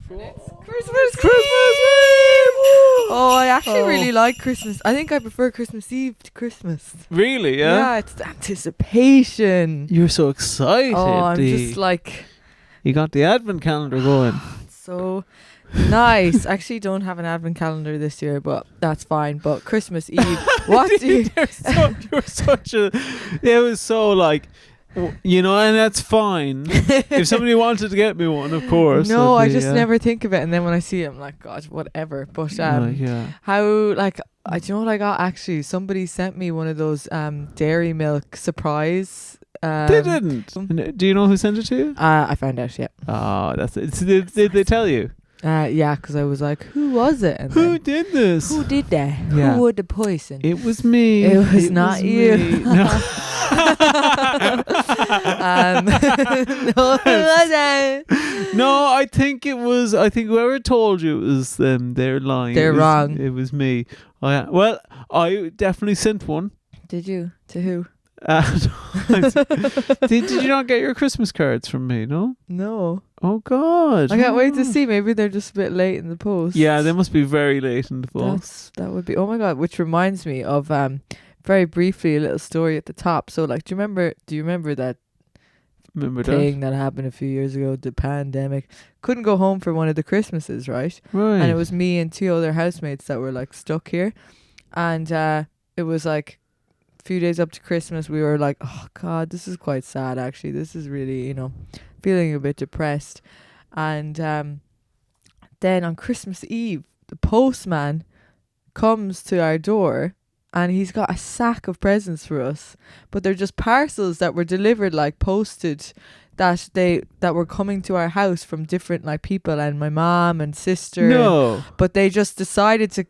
Christmas Eve! Oh, I actually really like Christmas. I think I prefer Christmas Eve to Christmas. Really, yeah? Yeah, it's the anticipation. You're so excited. Oh, I'm just like... You got the advent calendar going. So nice. I actually don't have an advent calendar this year, but that's fine. But Christmas Eve, what do you... You're such a... It was so like... You know, and that's fine. If somebody wanted to get me one, of course. No, I just never think of it, and then when I see it, I'm like, God, whatever. But how like do you know what I got? Actually, somebody sent me one of those dairy milk surprise. They didn't. Do you know who sent it to you? I found out. Yeah. Oh, that's it. Did they tell you? Yeah, because I was like, who was it? And who did this? Who did that? Yeah. Who would the poison? It was me. It was not you. No. No, it wasn't. No, I think it was. I think whoever told you it was them. They're lying. They're wrong. It was me. Well, I definitely sent one. Did you? To who? Did you not get your Christmas cards from me? No. No. Oh God! I can't wait to see. Maybe they're just a bit late in the post. Yeah, they must be very late in the post. That would be. Oh my God! Which reminds me of very briefly a little story at the top. So like, do you remember that? Remember thing that happened a few years ago, the pandemic? Couldn't go home for one of the Christmases, right? Right. And it was me and two other housemates that were like stuck here, and it was like a few days up to Christmas. We were like, oh God, this is quite sad. Actually, this is really, feeling a bit depressed. And then on Christmas Eve, the postman comes to our door. And he's got a sack of presents for us, but they're just parcels that were delivered, like posted, that were coming to our house from different like people and my mom and sister. No, but they just decided to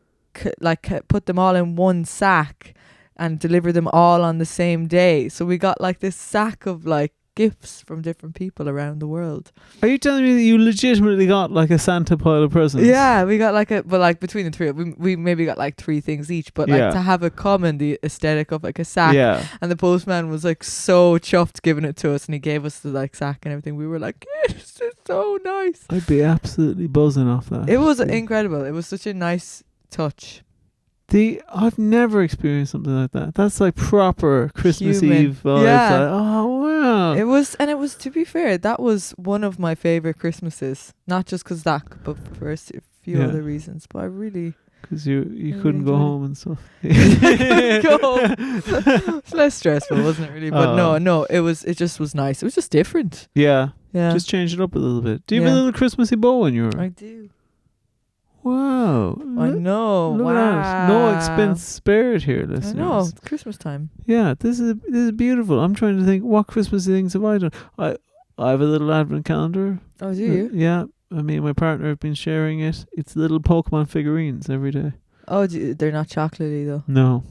put them all in one sack and deliver them all on the same day. So we got like this sack of like gifts from different people around the world. Are you telling me that you legitimately got like a Santa pile of presents? Yeah, we got like between the three, we maybe got like 3 things each, but like to have a common, the aesthetic of like a sack. Yeah. And the postman was like so chuffed giving it to us, and he gave us the like sack and everything. We were like, yes, it's so nice. I'd be absolutely buzzing off that. It was incredible. It was such a nice touch. I've never experienced something like that. That's like proper Christmas Human. Eve vibes. Yeah. Like, oh wow. It was, to be fair, that was one of my favorite Christmases. Not just because that, but for a few other reasons. But I really... Because you couldn't go home and stuff. Go home. It's less stressful, wasn't it really? But no, it just was nice. It was just different. Yeah. Yeah. Just change it up a little bit. Do you have a little Christmassy bow on your... I do. Wow. I know. Look at that. No expense spared here, listeners. I know. It's Christmas time. Yeah, this is beautiful. I'm trying to think, what Christmassy things have I done? I have a little advent calendar. Oh, do you? Yeah. Me and my partner have been sharing it. It's little Pokemon figurines every day. Oh, they're not chocolatey though. No.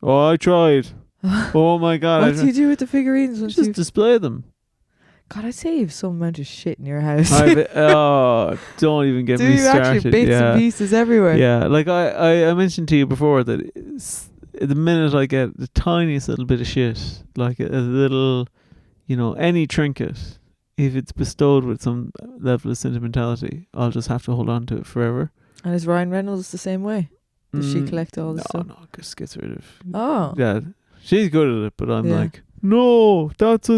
Oh, I tried. Oh my God. What do you do with the figurines? Just display them. God, I'd say you've some amount of shit in your house. Don't even get me started. Do you actually bits and pieces everywhere? Yeah, like I mentioned to you before that the minute I get the tiniest little bit of shit, like a little, any trinket, if it's bestowed with some level of sentimentality, I'll just have to hold on to it forever. And is Ryan Reynolds the same way? Does she collect all the stuff? No, just gets rid of. Oh. Yeah, she's good at it, but I'm like, no, that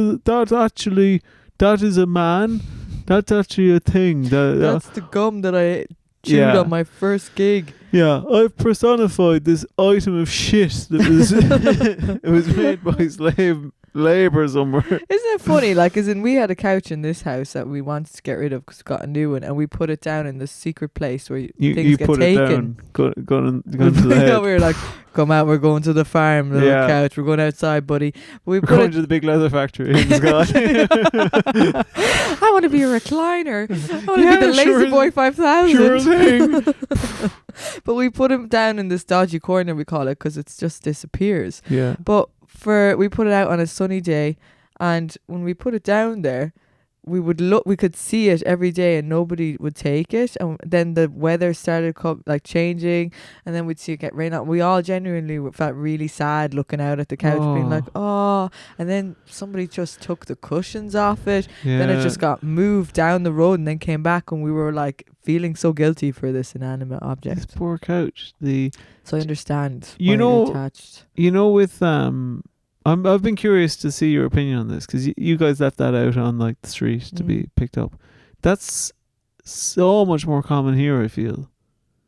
is a man. That's actually a thing. That's the gum that I chewed on my first gig. Yeah, I've personified this item of shit that was it was made by slave labour somewhere. Isn't it funny? Like, as in, we had a couch in this house that we wanted to get rid of because we got a new one, and we put it down in this secret place where things get put taken. It down, gone to the head. We were like, come out, we're going to the farm, little couch, we're going outside, buddy. We're going to the big leather factory in Scotland. I want to be a recliner. I want to be the Lazy Boy 5000. Sure thing. But we put him down in this dodgy corner, we call it, because it just disappears. Yeah. But we put it out on a sunny day, and when we put it down there, we could see it every day and nobody would take it, and then the weather started changing, and then we'd see it get rain out. We all genuinely felt really sad looking out at the couch, being like, oh, and then somebody just took the cushions off it. Then it just got moved down the road and then came back, and we were like feeling so guilty for this inanimate object. This poor couch. So I understand. You why you're attached. With I've been curious to see your opinion on this, because you guys left that out on like the street to be picked up. That's so much more common here, I feel.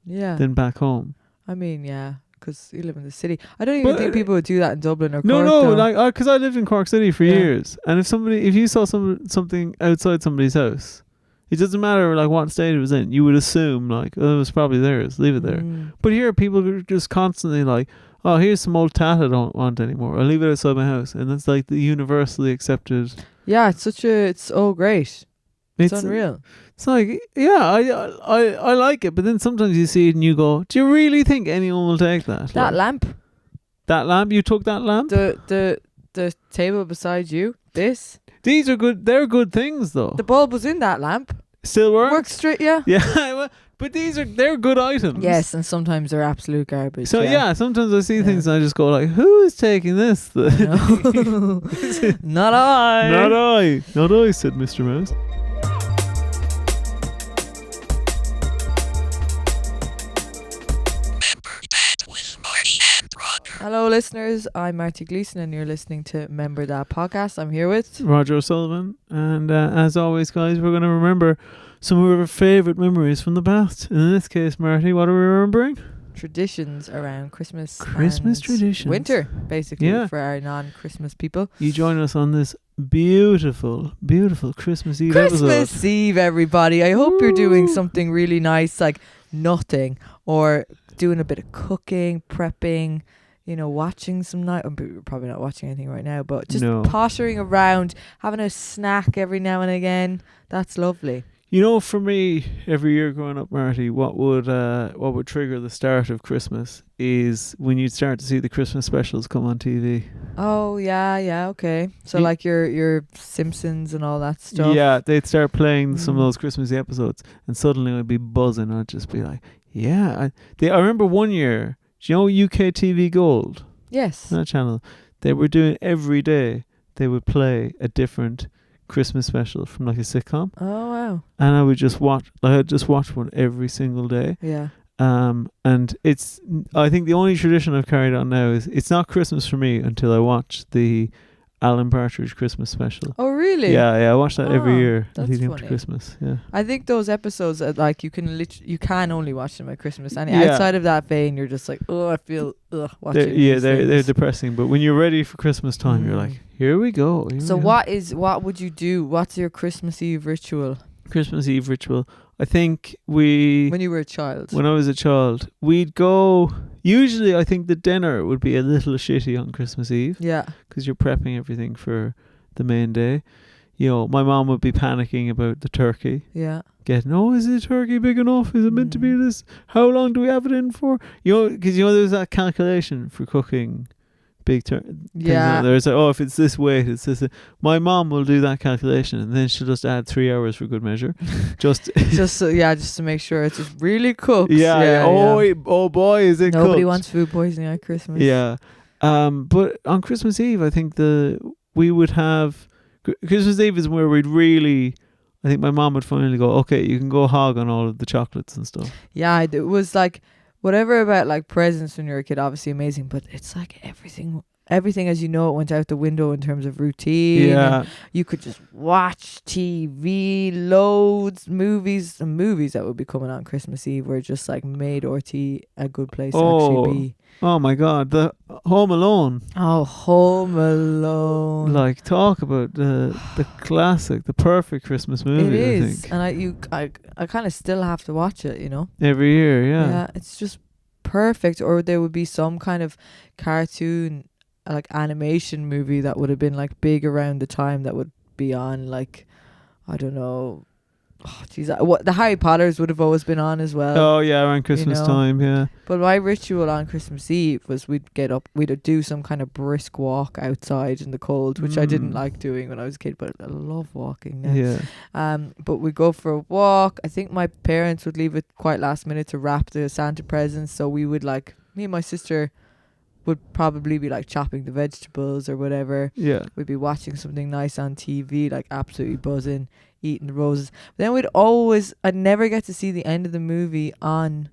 Yeah. Than back home. I mean, yeah, because you live in the city. I don't even think people would do that in Dublin or Cork. No, like because I lived in Cork City for years, and if you saw something outside somebody's house, it doesn't matter like what state it was in, you would assume like, oh, it was probably theirs, leave it there. But here people are just constantly like, oh, here's some old tat I don't want anymore, I'll leave it outside my house. And that's like the universally accepted. Yeah, it's so great. It's unreal. It's like, yeah, I like it, but then sometimes you see it and you go, do you really think anyone will take that? That lamp? That lamp? You took that lamp? The table beside you? This? These are good. They're good things, though. The bulb was in that lamp. Still works? Works straight, yeah. Yeah, but they're good items. Yes, and sometimes they're absolute garbage. So yeah, sometimes I see things and I just go like, who is taking this? No. Not I. Not I, said Mr. Mouse. Hello listeners, I'm Marty Gleason and you're listening to Member That Podcast. I'm here with Roger O'Sullivan, and as always guys, we're going to remember some of our favourite memories from the past. In this case, Marty, what are we remembering? Traditions around Christmas traditions. Winter, basically, for our non-Christmas people. You join us on this beautiful, beautiful Christmas Eve episode. Christmas Eve, everybody. I hope you're doing something really nice, like nothing, or doing a bit of cooking, prepping, watching some night. We're probably not watching anything right now, but just pottering around, having a snack every now and again. That's lovely. For me, every year growing up, Marty, what would trigger the start of Christmas is when you'd start to see the Christmas specials come on TV. Oh yeah, okay. So like your Simpsons and all that stuff. Yeah, they'd start playing some of those Christmassy episodes, and suddenly I'd be buzzing. I'd just be like, yeah. I remember one year, do you know UK TV Gold? Yes. That channel. They were doing every day. They would play a different Christmas special from like a sitcom. Oh wow. And I would just watch. I'd just watch one every single day. Yeah. And I think the only tradition I've carried on now is it's not Christmas for me until I watch the Alan Partridge Christmas special. Oh really? Yeah, I watch that every year leading up to funny. Christmas. Yeah. I think those episodes are like you can only watch them at Christmas, and outside of that vein, you're just like, oh, I feel watching. They're depressing. But when you're ready for Christmas time, you're like, here we go. What would you do? What's your Christmas Eve ritual? Christmas Eve ritual. I think when you were a child. When I was a child, we'd go. Usually, I think the dinner would be a little shitty on Christmas Eve. Yeah. Because you're prepping everything for the main day. My mom would be panicking about the turkey. Yeah. Is the turkey big enough? Is it meant to be this? How long do we have it in for? Because there's that calculation for cooking big turkey. Yeah. There's like, if it's this weight, it's this. My mom will do that calculation, and then she'll just add 3 hours for good measure, just to make sure it's just really cooked. Yeah. Oh boy, is it? Nobody cooked. wants food poisoning at Christmas. Yeah. But on Christmas Eve, I think we would have Christmas Eve is where we'd really. I think my mom would finally go, okay, you can go hog on all of the chocolates and stuff. Yeah, it was like. Whatever about like presents when you were a kid, obviously amazing, but it's like everything as you know it went out the window in terms of routine. Yeah. You could just watch TV, loads, movies that would be coming on Christmas Eve were just like made RT a good place to actually be. Oh my God, the Home Alone. Oh, Home Alone. Like talk about the classic, the perfect Christmas movie. It is, I think. And I kind of still have to watch it, every year. Yeah. Yeah, it's just perfect. Or there would be some kind of cartoon, like animation movie that would have been like big around the time that would be on, like I don't know, Oh, geez, what the Harry Potters would have always been on as well. Oh yeah, around Christmas know. time, yeah. But my ritual on Christmas Eve was we'd get up, we'd do some kind of brisk walk outside in the cold, which I didn't like doing when I was a kid, but I love walking now. Yeah. But we'd go for a walk. I think my parents would leave it quite last minute to wrap the Santa presents, so we would like, me and my sister would probably be like chopping the vegetables or whatever. Yeah. We'd be watching something nice on TV, like absolutely buzzing, eating the roses. But then I'd never get to see the end of the movie on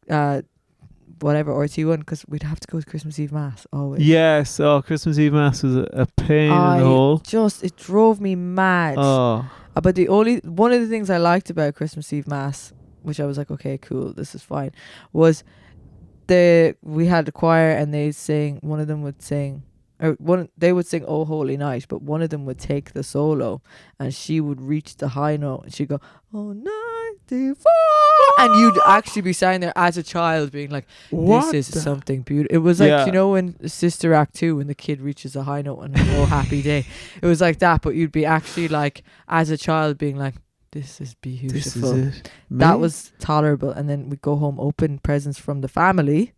whatever RT1 because we'd have to go to Christmas Eve Mass always. Yes. Oh, Christmas Eve Mass was a pain in the hole. It drove me mad. Oh. But one of the things I liked about Christmas Eve Mass, which I was like, okay, cool, this is fine, was we had a choir and they would sing "Oh Holy Night," but one of them would take the solo and she would reach the high note and she'd go, "Oh 94," and you'd actually be sitting there as a child being like, this is something beautiful. It was like, you know, when Sister Act 2, when the kid reaches a high note and "Oh Happy Day," it was like that, but you'd be actually like as a child being like, this is beautiful. This is it. That was tolerable. And then we'd go home, open presents from the family.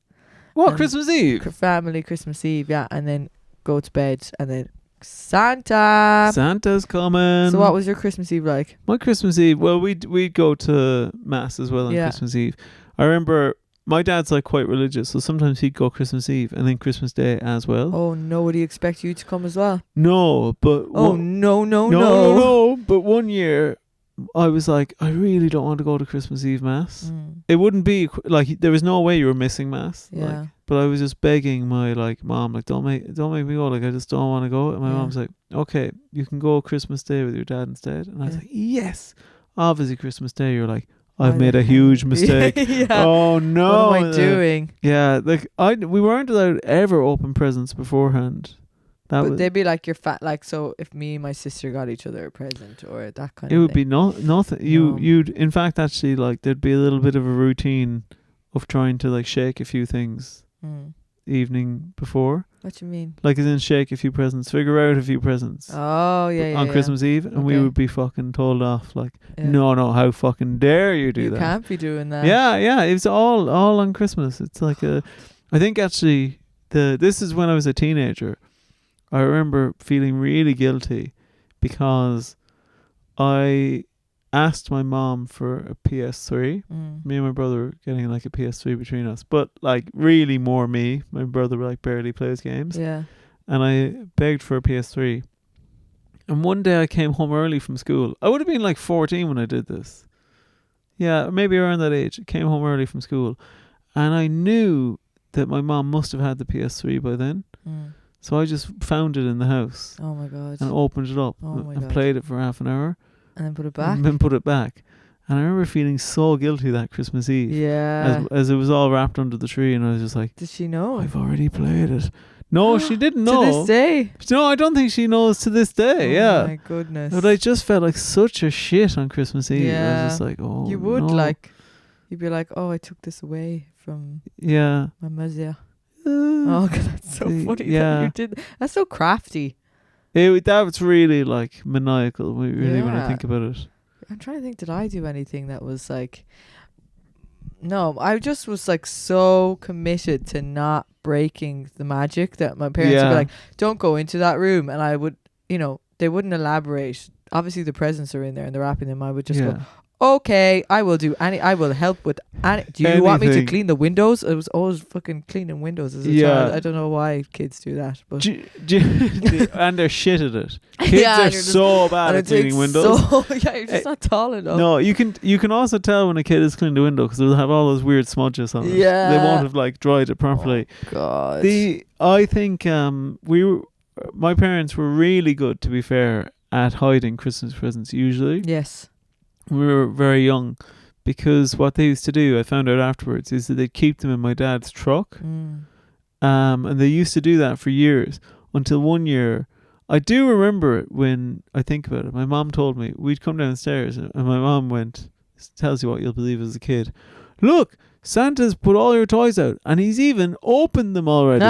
What, Christmas Eve? Family, Christmas Eve, yeah. And then go to bed. And then Santa's coming. So what was your Christmas Eve like? My Christmas Eve, well, we'd go to Mass as well on Christmas Eve. I remember my dad's like quite religious, so sometimes he'd go Christmas Eve and then Christmas Day as well. Oh no, would he expect you to come as well? No, but... No. But one year... I was like, I really don't want to go to Christmas Eve Mass. It wouldn't be like there was no way you were missing Mass. Yeah. Like, but I was just begging my mom, like, don't make me go. Like, I just don't want to go. And my mom's like, okay, you can go Christmas Day with your dad instead. And I was like, yes. Obviously, Christmas Day, you're like, I've made a huge mistake. Oh no, what am I doing? Yeah, like we weren't allowed to ever open presents beforehand. But they'd be like your so if me and my sister got each other a present or that kind of thing. It would be nothing. You'd in fact actually like there'd be a little bit of a routine of trying to like shake a few things evening before. What you mean? Like as in shake a few presents, figure out a few presents. Oh yeah. On Christmas Eve, and we would be fucking told off like, no, how fucking dare you do that? You can't be doing that. Yeah. It was all on Christmas. It's like I think actually this is when I was a teenager. I remember feeling really guilty because I asked my mom for a PS3. Me and my brother were getting like a PS3 between us, but like really more me. My brother like barely plays games. Yeah. And I begged for a PS3. And one day I came home early from school. I would have been like 14 when I did this. Yeah, maybe around that age. I came home early from school. And I knew that my mom must have had the PS3 by then. So I just found it in the house. Oh my God. And opened it up and played it for half an hour. And then put it back? And then put it back. And I remember feeling so guilty that Christmas Eve. Yeah. As it was all wrapped under the tree, and I was just like... Did she know? I've already played it. No, she didn't know. To this day? No, I don't think she knows to this day, Oh my goodness. But I just felt like such a shit on Christmas Eve. Yeah. I was just like, oh You would no. you'd be like, oh, I took this away from my mother. Oh God, that's so funny. Yeah. That you did. That's so crafty. That was really like maniacal, really, when I think about it. I'm trying to think, did I do anything that was like... No, I just was like so committed to not breaking the magic that my parents would be like, don't go into that room. And I would, they wouldn't elaborate. Obviously the presents are in there and they're wrapping them. I would just go, okay, I will help with any. Do you want me to clean the windows? I was always fucking cleaning windows as a child. I don't know why kids do that, but and they're shit at it. Kids are so bad at cleaning windows. You're just not tall enough. No, you can also tell when a kid has cleaned a window because they'll have all those weird smudges on it. Yeah, they won't have like dried it properly. Oh God. I think my parents were really good, to be fair, at hiding Christmas presents. Usually, yes. We were very young, because what they used to do, I found out afterwards, is that they'd keep them in my dad's truck. And they used to do that for years, until one year, I do remember it when I think about it. My mom told me, we'd come downstairs and my mom went, this tells you what you'll believe as a kid, look, Santa's put all your toys out and he's even opened them already.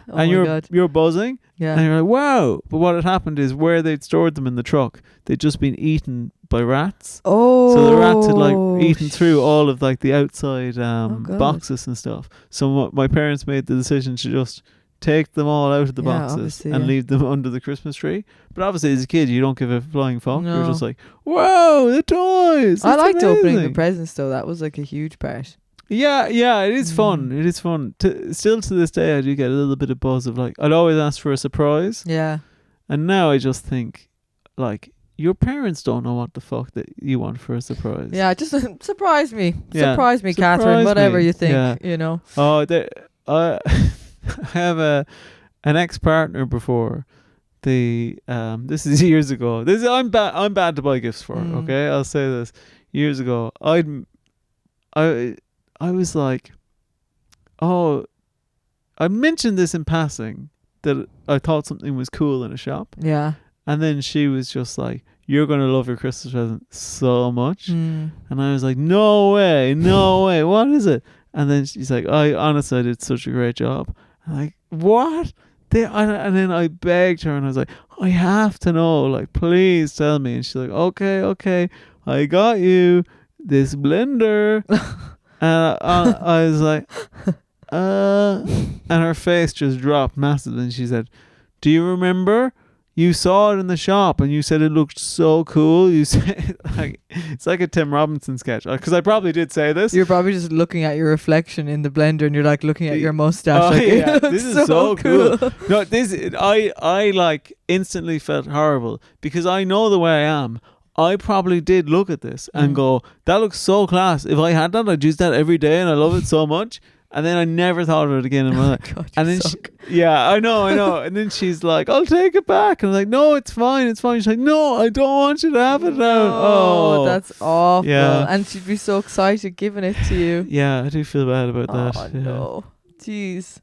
And you're buzzing. Yeah. And you're like, wow. But what had happened is where they'd stored them in the truck, they'd just been eaten by rats. Oh. So the rats had like eaten through all of like the outside God. boxes and stuff. So my parents made the decision to just take them all out of the Yeah, boxes obviously, and yeah. leave them under the Christmas tree. But obviously as a kid you don't give a flying fuck. No. You're just like, wow, the toys. I That's liked opening the amazing." presents though. That was like a huge part. Yeah, it is fun. It is fun. Still to this day I do get a little bit of buzz of like, I'd always ask for a surprise. Yeah. And now I just think, like, your parents don't know what the fuck that you want for a surprise. Yeah, just surprise me. Yeah. Surprise me, Surprise Catherine. Whatever me. you think, Yeah. you know. Oh, I have an ex-partner before. This is years ago. I'm bad to buy gifts for. Okay, I'll say this. Years ago, I was like, oh, I mentioned this in passing that I thought something was cool in a shop. Yeah. And then she was just like, you're going to love your Christmas present so much. And I was like, no way, what is it? And then she's like, honestly, I did such a great job. I'm like, what? And then I begged her and I was like, I have to know, like, please tell me. And she's like, okay, I got you this blender. And I was like, and her face just dropped massively. And she said, do you remember? You saw it in the shop and you said it looked so cool. You said, like, it's like a Tim Robinson sketch. Because I probably did say this. You're probably just looking at your reflection in the blender and you're like looking at your mustache. Oh, like, yeah, it this looks is so cool. cool. No, I like instantly felt horrible because I know the way I am. I probably did look at this and go, that looks so class. If I had that, I'd use that every day and I love it so much. And then I never thought of it again in my life. God, and then I know. And then she's like, I'll take it back. And I'm like, no, it's fine. She's like, no, I don't want you to have it now. Oh, that's awful. Yeah. And she'd be so excited giving it to you. Yeah, I do feel bad about that. Oh, Yeah. no. Jeez.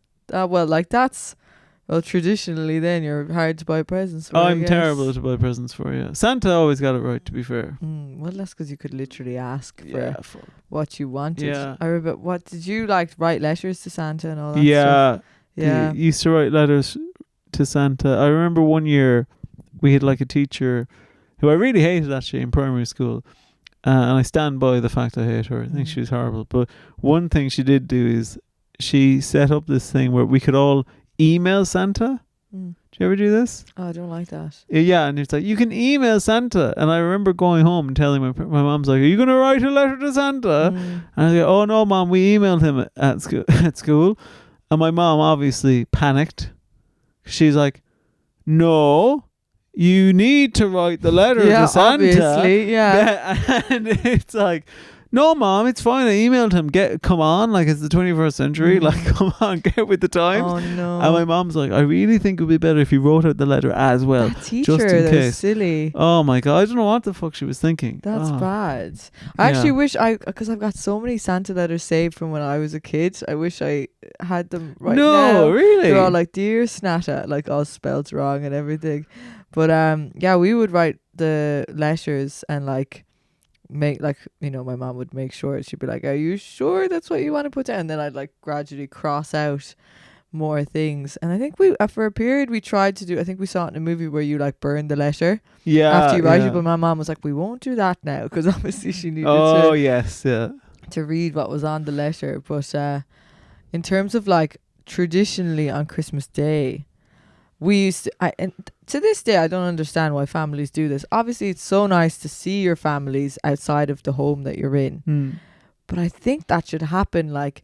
Well, traditionally then you're hard to buy presents for. I'm terrible to buy presents for, yeah. Santa always got it right, to be fair. Well, that's because you could literally ask for fuck. what you wanted. Yeah. I remember, what did you like, write letters to Santa and all that Yeah. stuff? Yeah. You used to write letters to Santa. I remember one year we had like a teacher who I really hated actually in primary school. And I stand by the fact I hate her. I think she was horrible. But one thing she did do is she set up this thing where we could all email Santa. Did you ever do this? Oh, I don't like that. Yeah, and it's like, you can email Santa. And I remember going home and telling my mom's like, are you going to write a letter to Santa? And I was like, oh no, Mom, we emailed him at school. And my mom obviously panicked. She's like, no, you need to write the letter to Santa. Obviously, yeah. And it's like, no, Mom, it's fine. I emailed him. Come on, like, it's the 21st century. Like, come on, get with the times. Oh no. And my mom's like, I really think it would be better if you wrote out the letter as well. That teacher, just in they're case. silly. Oh my God, I don't know what the fuck she was thinking. That's bad. I actually wish because I've got so many Santa letters saved from when I was a kid. I wish I had them right now. No, really? They're all like, dear Snatta, like all spelled wrong and everything. But yeah, we would write the letters and like make, like, you know, my mom would make sure, she'd be like, are you sure that's what you want to put down? And then I'd like gradually cross out more things. And I think we for a period we tried to do, I think we saw it in a movie where you like burn the letter after you write it, but my mom was like, we won't do that now, because obviously she needed to read what was on the letter. But in terms of like traditionally on Christmas Day, we used to, and to this day I don't understand why families do this. Obviously it's so nice to see your families outside of the home that you're in, but I think that should happen like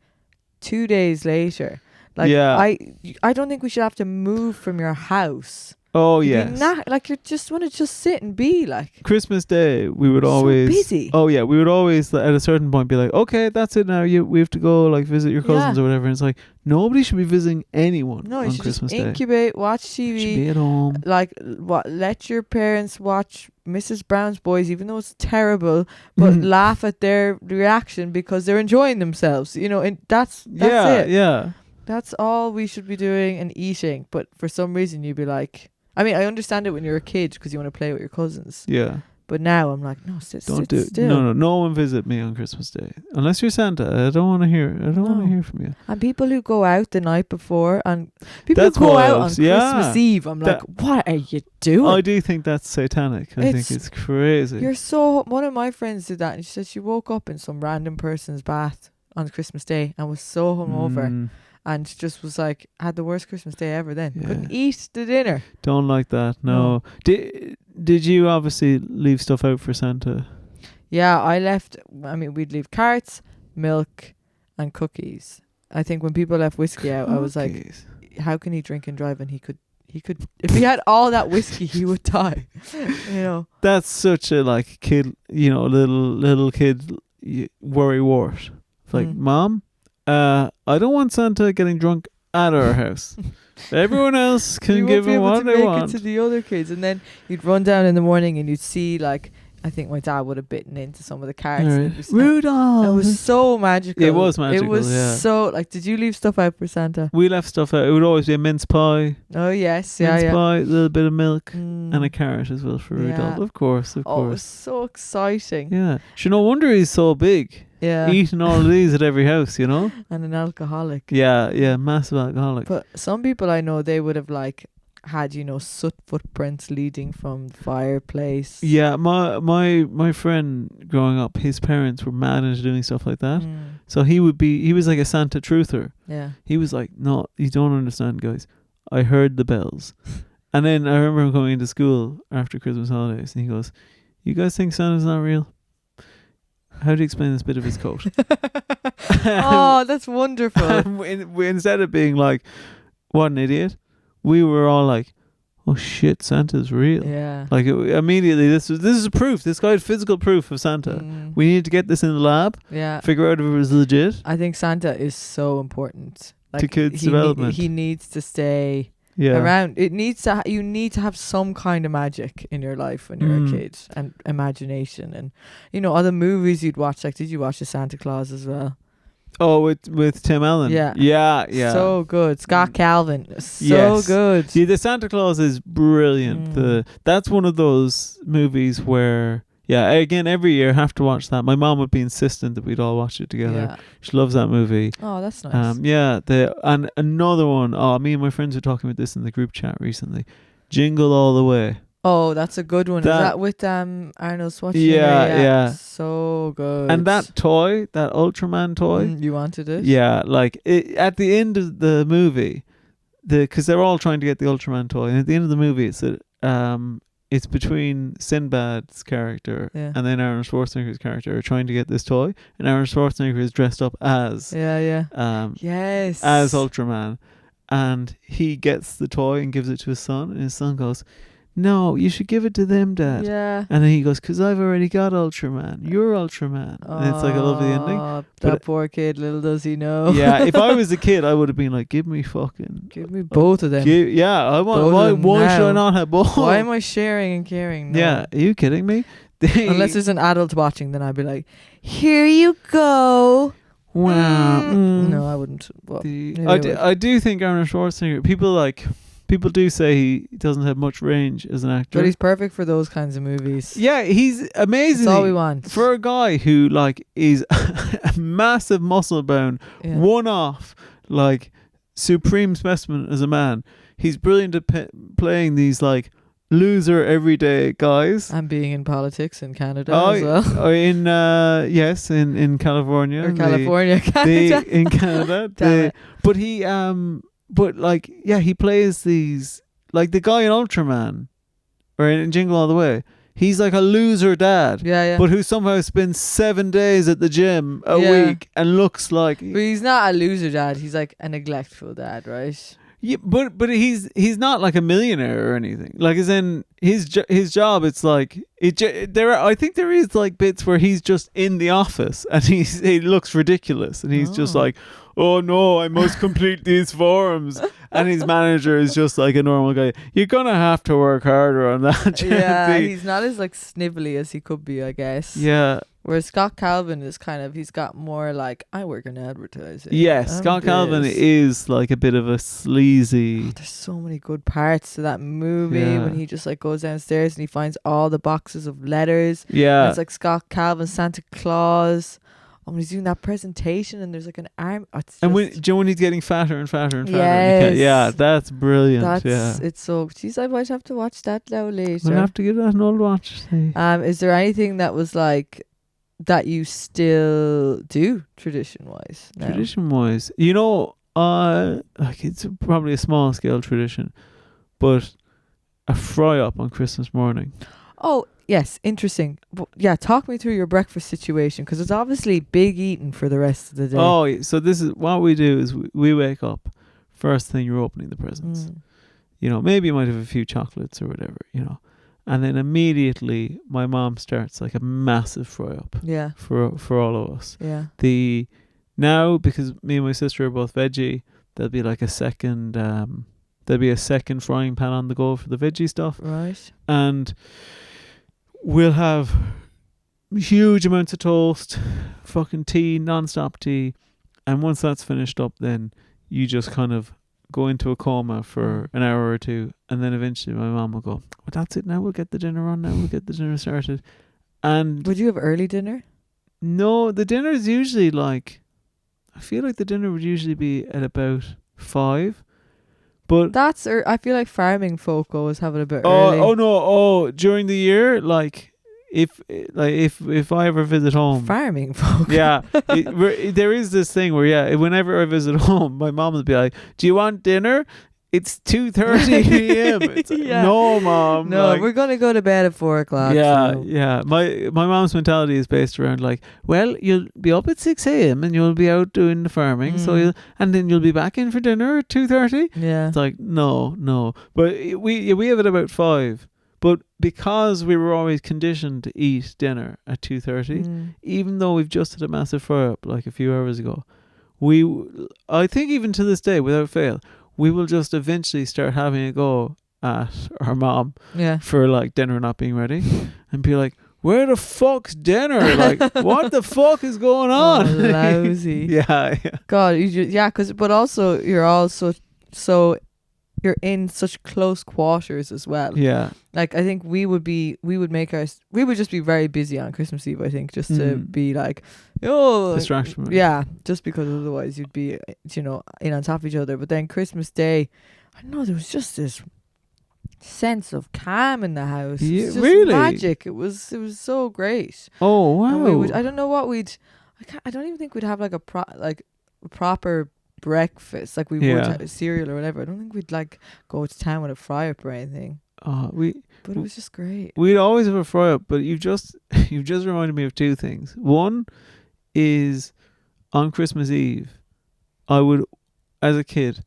2 days later. Like, I don't think we should have to move from your house. Oh yes. Like, you just want to just sit and be like. Christmas Day, we would always busy. Oh yeah, we would always at a certain point be like, okay, that's it now. We have to go like visit your cousins or whatever. And it's like, nobody should be visiting anyone No, on you should Christmas just Day. incubate, watch TV. Should be at home. Like, let your parents watch Mrs. Brown's Boys, even though it's terrible, but laugh at their reaction because they're enjoying themselves. You know, and that's it. Yeah. That's all we should be doing and eating. But for some reason you'd be like, I mean, I understand it when you're a kid because you want to play with your cousins. Yeah. But now I'm like, no, sit Don't do it. still. No one visit me on Christmas Day unless you're Santa. I don't want to hear. I don't want to hear from you. And people who go out the night before and people That's who go out on wild. Yeah. Christmas Eve, I'm like, what are you doing? I do think that's satanic. I think it's crazy. One of my friends did that, and she said she woke up in some random person's bath on Christmas Day and was so hungover. And just was like, had the worst Christmas day ever then. Yeah. Couldn't eat the dinner. Don't like that. No. Did you obviously leave stuff out for Santa? Yeah, we'd leave carrots, milk, and cookies. I think when people left whiskey out, I was like, how can he drink and drive? And he could, if he had all that whiskey, he would die. You know. That's such a like kid, little kid worry wart. It's like, Mom, I don't want Santa getting drunk at our house. Everyone else can give him what they want. It to the other kids, and then you'd run down in the morning and you'd see like, I think my dad would have bitten into some of the carrots. Right. Rudolph. It was so magical. It was magical. It was so like. Did you leave stuff out for Santa? We left stuff out. It would always be a mince pie. Oh yes, mince pie, a little bit of milk, and a carrot as well for Rudolph. Of course. It was so exciting. Yeah. No wonder he's so big. Yeah. Eating all of these at every house, you know? And an alcoholic. Yeah, massive alcoholic. But some people I know, they would have like had, soot footprints leading from the fireplace. Yeah, my friend growing up, his parents were mad into doing stuff like that. So he was like a Santa truther. Yeah. He was like, no, you don't understand, guys. I heard the bells. And then I remember him going into school after Christmas holidays and he goes, you guys think Santa's not real? How do you explain this bit of his coat? Oh, that's wonderful. Instead of being like, what an idiot, we were all like, oh shit, Santa's real. Yeah. Like immediately, this is proof. This guy had physical proof of Santa. We need to get this in the lab. Yeah. Figure out if it was legit. I think Santa is so important. Like, to kids' development. He needs to stay around. You need to have some kind of magic in your life when you're a kid, and imagination, and other movies you'd watch. Like, did you watch the Santa Claus as well? Oh, with Tim Allen. Yeah. So good. Scott Calvin. So good. See, the Santa Claus is brilliant. That's one of those movies where, again, every year I have to watch that. My mom would be insistent that we'd all watch it together. Yeah. She loves that movie. Oh, that's nice. And another one. Oh, me and my friends were talking about this in the group chat recently. Jingle All the Way. Oh, that's a good one. Is that with Arnold Schwarzenegger? Yeah. So good. And that toy, that Ultraman toy. You wanted it? Yeah, like at the end of the movie, because they're all trying to get the Ultraman toy, and at the end of the movie, it's between Sinbad's character and then Arnold Schwarzenegger's character are trying to get this toy, and Arnold Schwarzenegger is dressed up as as Ultraman, and he gets the toy and gives it to his son, and his son goes, no, you should give it to them, Dad. Yeah. And then he goes, because I've already got Ultraman. You're Ultraman. And it's like a lovely ending. That poor kid, little does he know. Yeah, if I was a kid, I would have been like, give me both of them. I want. Why should I not have both? Why am I sharing and caring? No. Yeah, are you kidding me? Unless there's an adult watching, then I'd be like, here you go. Wow. No, I wouldn't. Well, I do think Arnold Schwarzenegger, people do say he doesn't have much range as an actor. But he's perfect for those kinds of movies. Yeah, he's amazing. That's all we want. For a guy who is a massive muscle bound, one-off, supreme specimen as a man, he's brilliant at playing these loser everyday guys. And being in politics in Canada as well. In California. Or California, Canada. In Canada. But he he plays these, the guy in Ultraman or in Jingle All the Way. He's like a loser dad, but who somehow spends 7 days at the gym a week and looks like. But he's not a loser dad. He's like a neglectful dad, right? Yeah, but he's not like a millionaire or anything. As in his job, it's like I think there is bits where he's just in the office and he looks ridiculous and he's just like, oh no, I must complete these forms. And his manager is just like a normal guy. You're going to have to work harder on that. Yeah, he's not as snivelly as he could be, I guess. Yeah. Whereas Scott Calvin is kind of, he's got more like, I work in advertising. Yes, I'm Scott Calvin this. is like a bit of a sleazy. Oh, there's so many good parts to that movie Yeah. when he just like goes downstairs and he finds all the boxes of letters. And Yeah. it's like Scott Calvin, Santa Claus. Oh, when he's doing that presentation and there's like an arm. Oh, it's And just, when he's getting fatter and fatter and fatter. Yes. Yeah, that's brilliant. that's yeah. it's so. Geez, I might have to watch that now later. We'll have to give that an old watch. See. Is there anything that was like that you still do tradition wise? Tradition wise, like it's probably a small scale tradition, but a fry up on Christmas morning. Oh yes, interesting. But yeah, talk me through your breakfast situation because it's obviously big eating for the rest of the day. Oh, so this is what we do: is we wake up first thing you're opening the presents. Maybe you might have a few chocolates or whatever, and then immediately my mom starts like a massive fry up. Yeah. For all of us. Yeah. Now, because me and my sister are both veggie, there'll be like a second frying pan on the go for the veggie stuff. Right. And we'll have huge amounts of toast, fucking tea, non-stop tea. And once that's finished up, then you just kind of go into a coma for an hour or two. And then eventually my mom will go, well, that's it now. We'll get the dinner on now. We'll get the dinner started. And would you have early dinner? no, the dinner is usually like, I feel like the dinner would usually be at about 5. But That's I feel like farming folk always have it a bit early. during the year, like if I ever visit home, Farming folk. yeah, there is this thing where whenever I visit home, my mom will be like, "Do you want dinner? It's 2:30 p.m." It's like, Yeah. no, mom. No, like, we're gonna go to bed at 4 o'clock. yeah, so. yeah. My mom's mentality is based around like, well, you'll be up at 6 a.m. and you'll be out doing the farming, and then you'll be back in for dinner at 2:30. Yeah. It's like no. But we have it about 5. But because we were always conditioned to eat dinner at 2:30, even though we've just had a massive fry up like a few hours ago, I think even to this day, without fail, we will just eventually start having a go at our mom for like dinner not being ready and be like, where the fuck's dinner? Like, what the fuck is going on? Oh, lousy. yeah. God, but also you're also so you're in such close quarters as well. Yeah. Like I think we would just be very busy on Christmas Eve, I think, just to be like, distraction. Yeah, just because otherwise you'd be, in on top of each other. But then Christmas Day, I don't know, there was just this sense of calm in the house. Yeah, It was just really? magic. It was so great. Oh wow. And I don't know what I don't even think we'd have like a proper breakfast like we would have cereal or whatever. I don't think we'd like go to town with a fry up or anything. But it was just great. We'd always have a fry up, but you've just reminded me of 2 things. One is on Christmas Eve, I would, as a kid,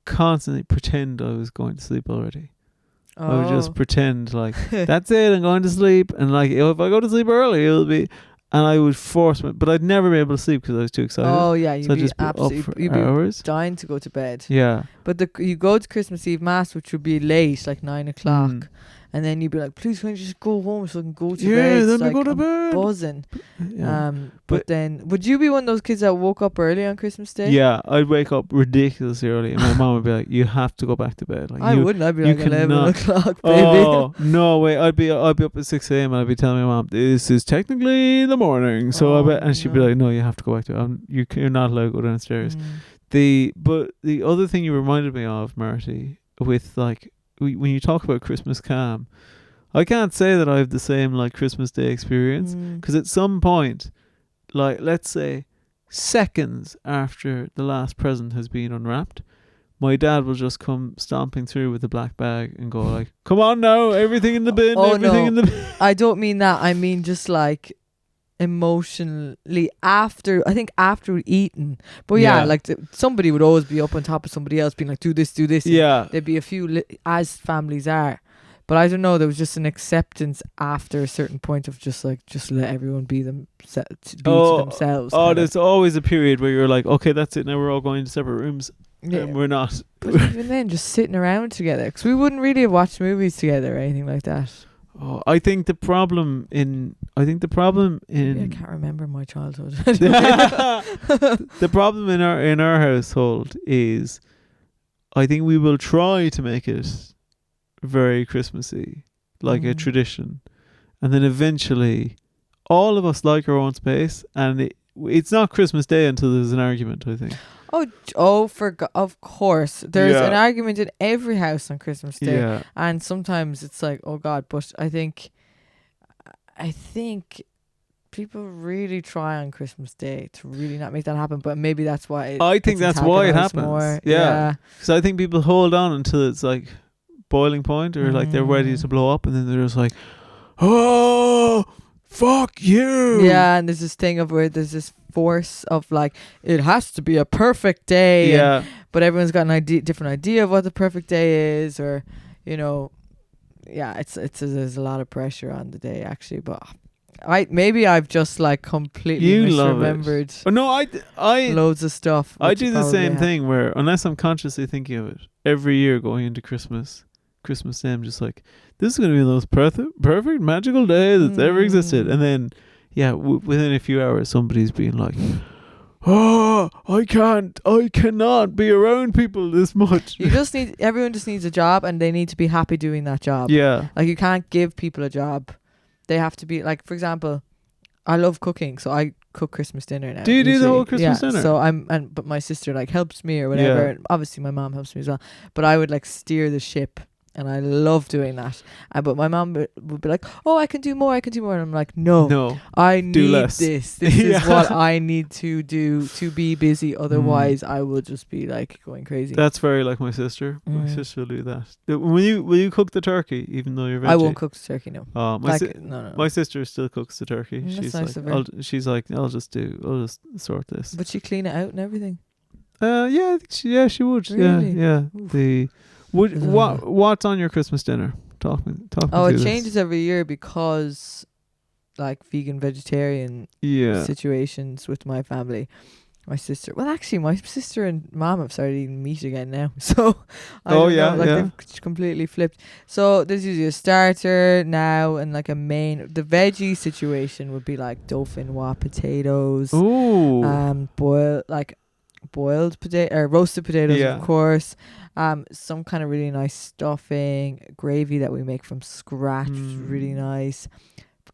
constantly pretend I was going to sleep already. I would just pretend like that's it, I'm going to sleep, and like if I go to sleep early, it'll be. And I would force but I'd never be able to sleep because I was too excited. Oh yeah, you'd so I'd be just be absolutely up for you'd hours. be dying to go to bed. Yeah. But you go to Christmas Eve Mass, which would be late, like 9 o'clock. And then you'd be like, please, can I just go home so I can go to bed? Yeah, then like, we go to I'm bed. buzzing. Yeah. But then, would you be one of those kids that woke up early on Christmas Day? Yeah, I'd wake up ridiculously early, and my mom would be like, "You have to go back to bed." Like I wouldn't. I'd be like 11 o'clock, baby. Oh no way! I'd be up at 6 a.m. and I'd be telling my mom, "This is technically the morning." So and she'd be like, "No, you have to go back to bed. You're not allowed to go downstairs." But the other thing you reminded me of, Marty, with like when you talk about Christmas calm, I can't say that I have the same like Christmas Day experience because at some point, like let's say seconds after the last present has been unwrapped, my dad will just come stomping through with a black bag and go like, "Come on now, everything in the bin, in the bin." I don't mean that. I mean just like emotionally after eating. But like somebody would always be up on top of somebody else being like, do this. Yeah. There'd be a few as families are. But I don't know, there was just an acceptance after a certain point of just let everyone be to themselves. Oh, there's always a period where you're like, okay, that's it, now we're all going to separate rooms. And we're not. But even then, just sitting around together, because we wouldn't really have watched movies together or anything like that. Oh, I think the problem in I can't remember my childhood. the problem in our household is, I think we will try to make it very Christmassy, like a tradition, and then eventually all of us like our own space, and it's not Christmas Day until there's an argument, I think. Of course. There's an argument in every house on Christmas Day. Yeah. And sometimes it's like, oh God, but I think people really try on Christmas Day to really not make that happen, but maybe that's why I think that's why it happens. More. Yeah. Because I think people hold on until it's like boiling point, or like they're ready to blow up, and then they're just like, oh, fuck you. Yeah, and there's this thing of where there's this force of like, it has to be a perfect day. Yeah. But everyone's got an different idea of what the perfect day is, or, you know, it's there's a lot of pressure on the day actually, but I've just like completely misremembered. Oh no, I loads of stuff. I do the same thing where, unless I'm consciously thinking of it, every year going into Christmas Day, I'm just like, this is going to be the most perfect magical day that's ever existed. And then, within a few hours, somebody's being like, oh, I cannot be around people this much. Everyone just needs a job, and they need to be happy doing that job. Yeah. Like, you can't give people a job. They have to be, like, for example, I love cooking, so I cook Christmas dinner now. Do you do the whole Christmas dinner? So but my sister like helps me or whatever. Yeah. And obviously my mom helps me as well. But I would like steer the ship, and I love doing that. But my mom would be like, "Oh, I can do more. And I'm like, "No, I need less. this. This is what I need to do to be busy. Otherwise, I will just be like going crazy." That's very like my sister. My sister will do that. Will you cook the turkey even though you're veggie? I won't cook the turkey. No. No. My sister still cooks the turkey. That's nice of her. She's like, I'll just sort this. But she clean it out and everything. I think she would. Really? Yeah. What's on your Christmas dinner? Talk me it changes every year because like vegan vegetarian situations with my family. My sister and mom have started eating meat again now. So they've completely flipped. So there's usually a starter now and like a main. The veggie situation would be like dauphinoise potatoes. Ooh. Boiled potato or roasted potatoes, of course. Some kind of really nice stuffing, gravy that we make from scratch, which is really nice.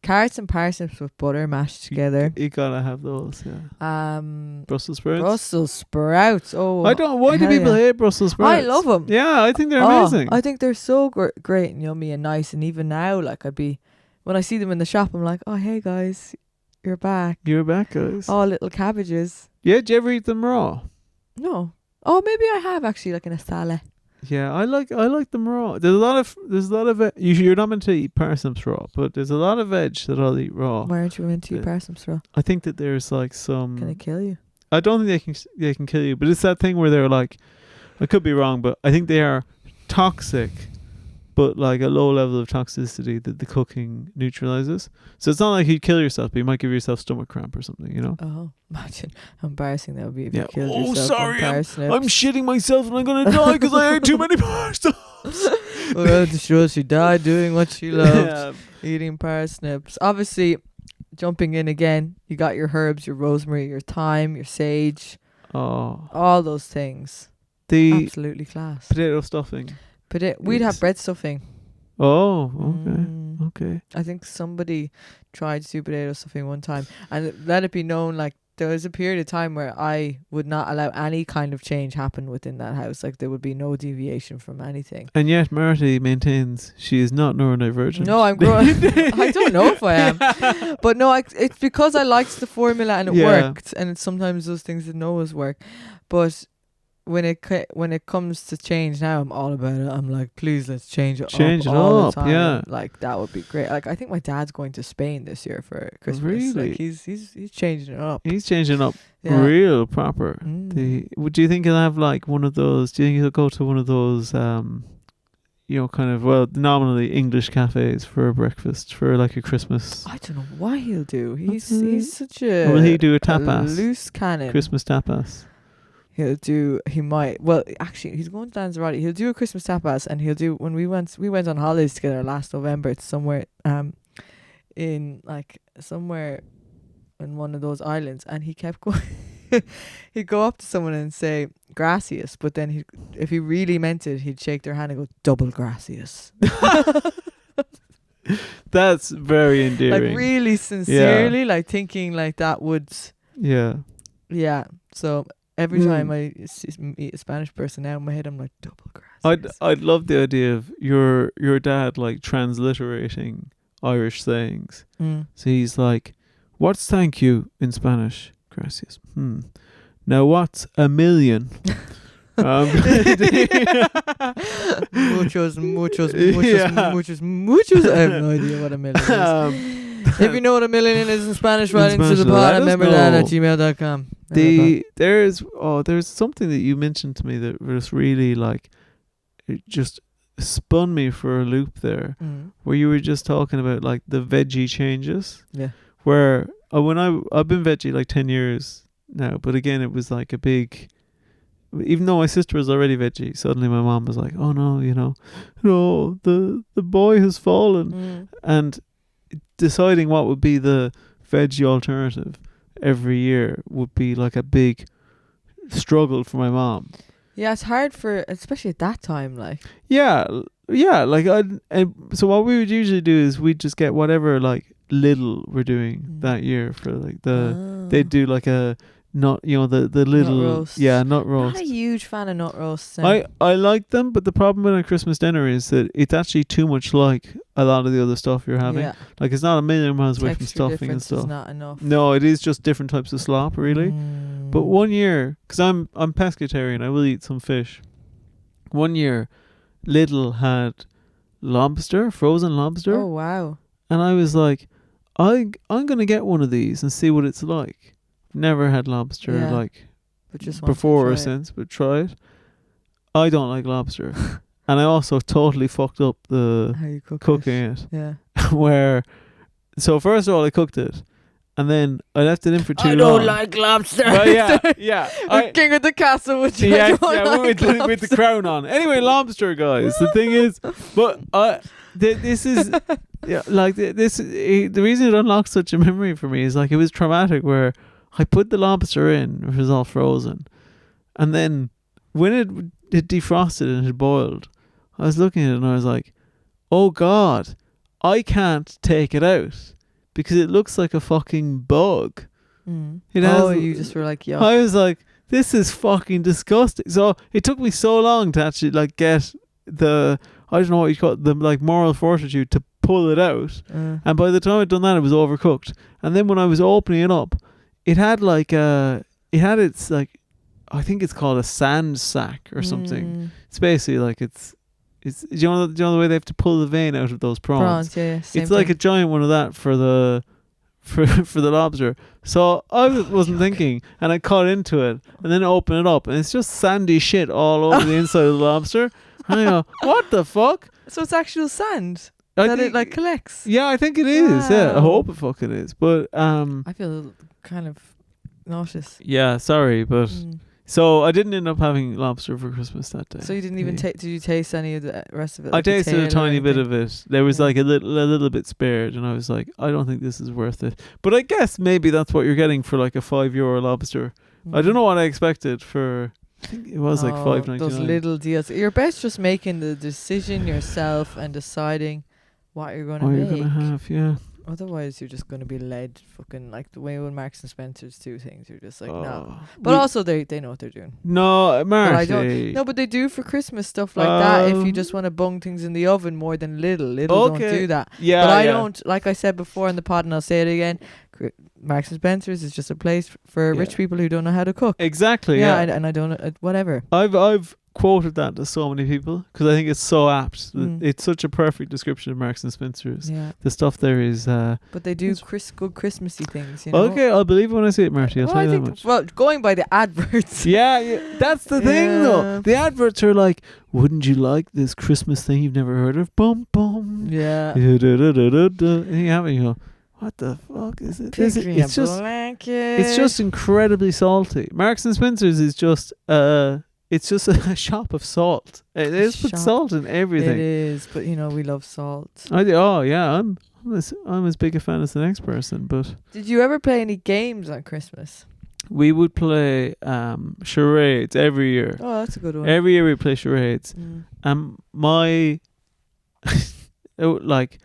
Carrots and parsnips with butter mashed together. You gotta have those, yeah. Brussels sprouts. Brussels sprouts. Oh, I don't. Why do people hate Brussels sprouts? I love them. Yeah, I think they're amazing. I think they're so great and yummy and nice. And even now, like when I see them in the shop, I'm like, oh hey guys, you're back. You're back, guys. Oh, little cabbages. Yeah, do you ever eat them raw? No. Oh, maybe I have actually, like in a salad. Yeah, I like them raw. There's a lot of you're not meant to eat parsnips raw, but there's a lot of veg that I'll eat raw. Why aren't you meant to eat parsnips raw? I think that there's like some. Can it kill you? I don't think they can kill you, but it's that thing where they're like, I could be wrong, but I think they are toxic, but like a low level of toxicity that the cooking neutralizes. So it's not like you'd kill yourself, but you might give yourself stomach cramp or something, you know? Oh, imagine how embarrassing that would be if you killed yourself. Oh, sorry, I'm shitting myself and I'm going to die because I ate too many parsnips. Well, she died doing what she loved, eating parsnips. Obviously, jumping in again, you got your herbs, your rosemary, your thyme, your sage. Oh. All those things. Absolutely class. Potato stuffing. We'd have bread stuffing. Oh, okay. I think somebody tried to do potato stuffing one time, and let it be known, like there was a period of time where I would not allow any kind of change happen within that house. Like there would be no deviation from anything. And yet Marty maintains she is not neurodivergent. No, I'm growing. I don't know if I am, but no, it's because I liked the formula and it worked. And sometimes those things didn't always work, but when it comes to change now, I'm all about it. I'm like, please, let's change it all the time. Yeah, like that would be great. Like I think my dad's going to Spain this year for Christmas. Really? Like he's changing it up. He's changing up real proper. Would you think he'll have like one of those? Do you think he'll go to one of those? Kind of nominally English cafes for breakfast for like a Christmas. I don't know why he'll do. He's such a. Or will he do a tapas? Loose cannon. Christmas tapas. He might. Well, actually, he's going to Lanzarote. He'll do a Christmas tapas, and he'll do when we went on holidays together last November. It's somewhere in like somewhere in one of those islands, and he kept going. He'd go up to someone and say gracias, but then if he really meant it, he'd shake their hand and go double gracias. That's very endearing. Like really sincerely, like thinking like that would. Yeah. Yeah. So every time I meet a Spanish person now in my head, I'm like double gracias. I'd love the idea of your dad like transliterating Irish sayings. So he's like, "What's thank you in Spanish?" Gracias. Now what's a million? Muchos. I have no idea what a million is. If you know what a million is in Spanish, write into the pod at memberdatpod@gmail.com. There's something that you mentioned to me that was really like, it just spun me for a loop there, where you were just talking about like the veggie changes. Yeah. Where I've been veggie like 10 years now, but again it was like a big, even though my sister was already veggie, suddenly my mom was like, oh no, the boy has fallen. And deciding what would be the veggie alternative every year would be like a big struggle for my mom. Yeah, it's hard especially at that time, like. Yeah, like so what we would usually do is we'd just get whatever like little we're doing that year for like they'd do like a nut, the little nut roast. Yeah, nut roast. I'm not a huge fan of nut roasts. I like them, but the problem with a Christmas dinner is that it's actually too much like a lot of the other stuff you're having. Yeah. Like it's not a million miles away from stuffing and stuff. Is not enough. No, it is just different types of slop, really. But one year, because I'm pescatarian, I will eat some fish. One year, Lidl had frozen lobster. Oh wow! And I was like, I'm gonna get one of these and see what it's like. Never had lobster but just before or since, but try it. I don't like lobster, and I also totally fucked up the how you cooking it. Yeah. So first of all, I cooked it, and then I left it in for too long. I don't like lobster. Well, yeah. King of the castle with with the crown on. Anyway, lobster, guys. The thing is, but this is the reason it unlocked such a memory for me is like it was traumatic. Where I put the lobster in, it was all frozen, and then when it defrosted and it boiled, I was looking at it and I was like, oh God, I can't take it out because it looks like a fucking bug. You just were like, yuck. I was like, this is fucking disgusting. So it took me so long to actually like get the, I don't know what you call it, the like moral fortitude to pull it out. And by the time I'd done that, it was overcooked. And then when I was opening it up, it had like its like, I think it's called a sand sack or something. It's basically like it's you know the way they have to pull the vein out of those prawns. Yeah, it's like a giant one of that for the lobster. So I wasn't thinking, and I caught into it, and then I open it up, and it's just sandy shit all over the inside of the lobster. And I go, what the fuck? So it's actual sand that it like collects. Yeah, I think it is. Wow. Yeah, I hope it fucking is. But I feel kind of nauseous. Yeah, sorry, but. So I didn't end up having lobster for Christmas that day. So you didn't even did you taste any of the rest of it? I tasted a tiny bit of it. There was like a little bit spared, and I was like, I don't think this is worth it. But I guess maybe that's what you're getting for like a €5 lobster. I don't know what I expected for. I think it was like $5.99. Those little deals. You're best just making the decision yourself and deciding what you're going to make. What you're going to have, yeah. Otherwise, you're just going to be led fucking like the way when Marks and Spencer's do things. You're just like, no. But also, they know what they're doing. No, Marty. But I don't. No, but they do for Christmas stuff like that. If you just want to bung things in the oven more than Lidl don't do that. Yeah, but I don't. Like I said before in the pod, and I'll say it again. Marks and Spencer's is just a place for rich people who don't know how to cook. Exactly. Yeah, and I don't know whatever. I've quoted that to so many people because I think it's so apt. It's such a perfect description of Marks and Spencer's. Yeah. The stuff there is. But they do good Christmassy things. You know? Okay, I'll believe it when I see it, Marty. I'll tell you that much. Well, going by the adverts. Yeah, that's the thing though. The adverts are like, wouldn't you like this Christmas thing you've never heard of? Bum bum. Yeah. And you have it, you go, what the fuck is it? Pick me It's a just blanket. it's just incredibly salty. Marks and Spencer's is just it's just a shop of salt. It is put Shop. salt in everything. It is, but you know we love salt. Oh yeah, I'm as big a fan as the next person. But Did you ever play any games on Christmas? we would play charades every year. Oh, that's a good one. Every year we play charades. My like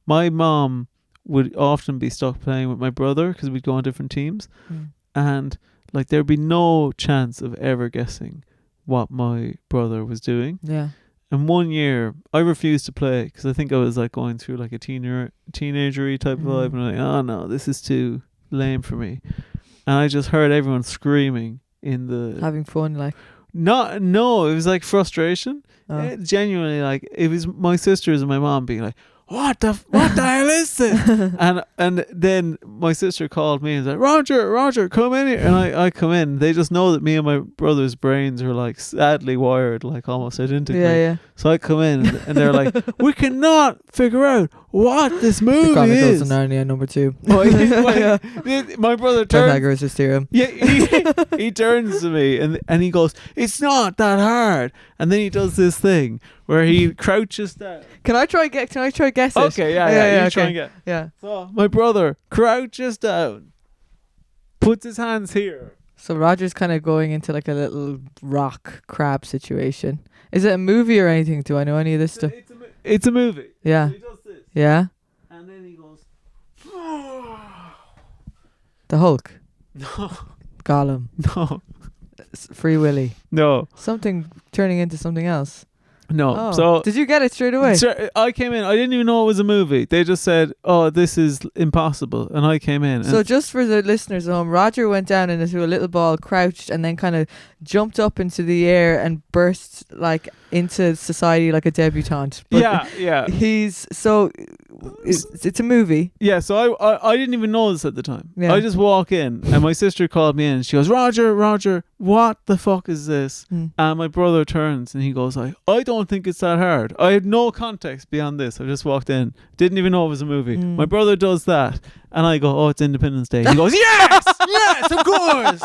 my mom would often be stuck playing with my brother because we'd go on different teams, and like there'd be no chance of ever guessing what my brother was doing. Yeah. And one year I refused to play because I think I was like going through like a teenagery type vibe, and I'm like, oh no, this is too lame for me. And I just heard everyone screaming in the Having fun, like. no, it was like frustration. Oh. Genuinely, like it was my sisters and my mom being like, what the hell is this? and then my sister called me and was like, Roger, come in here. And I come in. They just know that me and my brother's brains are like sadly wired, like almost identically. Yeah. So I come in and they're like, we cannot figure out what this movie The Chronicles is. of Narnia #2. My brother turns. Pythagoras' theorem. Yeah, he turns to me and he goes, it's not that hard. And then he does this thing where he crouches down. Can I try guess it? Okay, yeah. You try and okay. get. Yeah. So my brother crouches down, puts his hands here. So Roger's kind of going into like a little rock crab situation. Is it a movie or anything? Do I know any of this stuff? It's a movie. Yeah. So he does this. Yeah. And then he goes, The Hulk. no, Gollum. no, Free Willy. no, Something turning into something else. no. Oh. So Did you get it straight away? sure, I came in. I didn't even know it was a movie. They just said, "Oh, this is impossible," and I came in. So And just for the listeners at home, Roger went down into a little ball, crouched, and then kind of jumped up into the air and burst like into society like a debutante. But yeah. it's a movie. Yeah, so I didn't even know this at the time. Yeah. I just walk in and my sister called me in and she goes, Roger, what the fuck is this? And my brother turns and he goes like, I don't think it's that hard. I had no context beyond this. I just walked in, didn't even know it was a movie. My brother does that and I go, oh, it's Independence Day. He goes, yes, of course.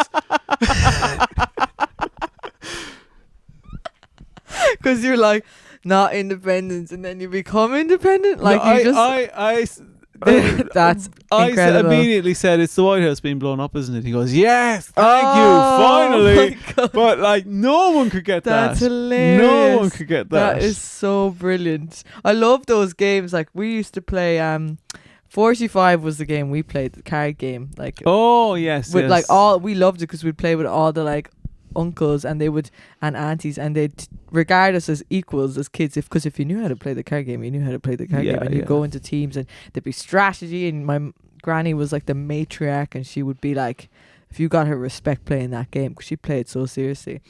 Because you're like, not independent, and then you become independent. Like No, you just. That's I incredible. immediately said, it's the White House being blown up, isn't it? He goes, yes, thank Oh, you, finally. my God. But like, no one could get That's that. hilarious. No one could get that. That is so brilliant. I love those games. Like we used to play 45 was the game we played, the card game. Like Oh yes, with yes. like we loved it because we'd play with all the like uncles and aunties, and they'd regard us as equals as kids, because if you knew how to play the card game, you knew how to play the card game, and you'd go into teams and there'd be strategy, and my granny was like the matriarch, and she would be like, if you got her respect playing that game, because she played so seriously,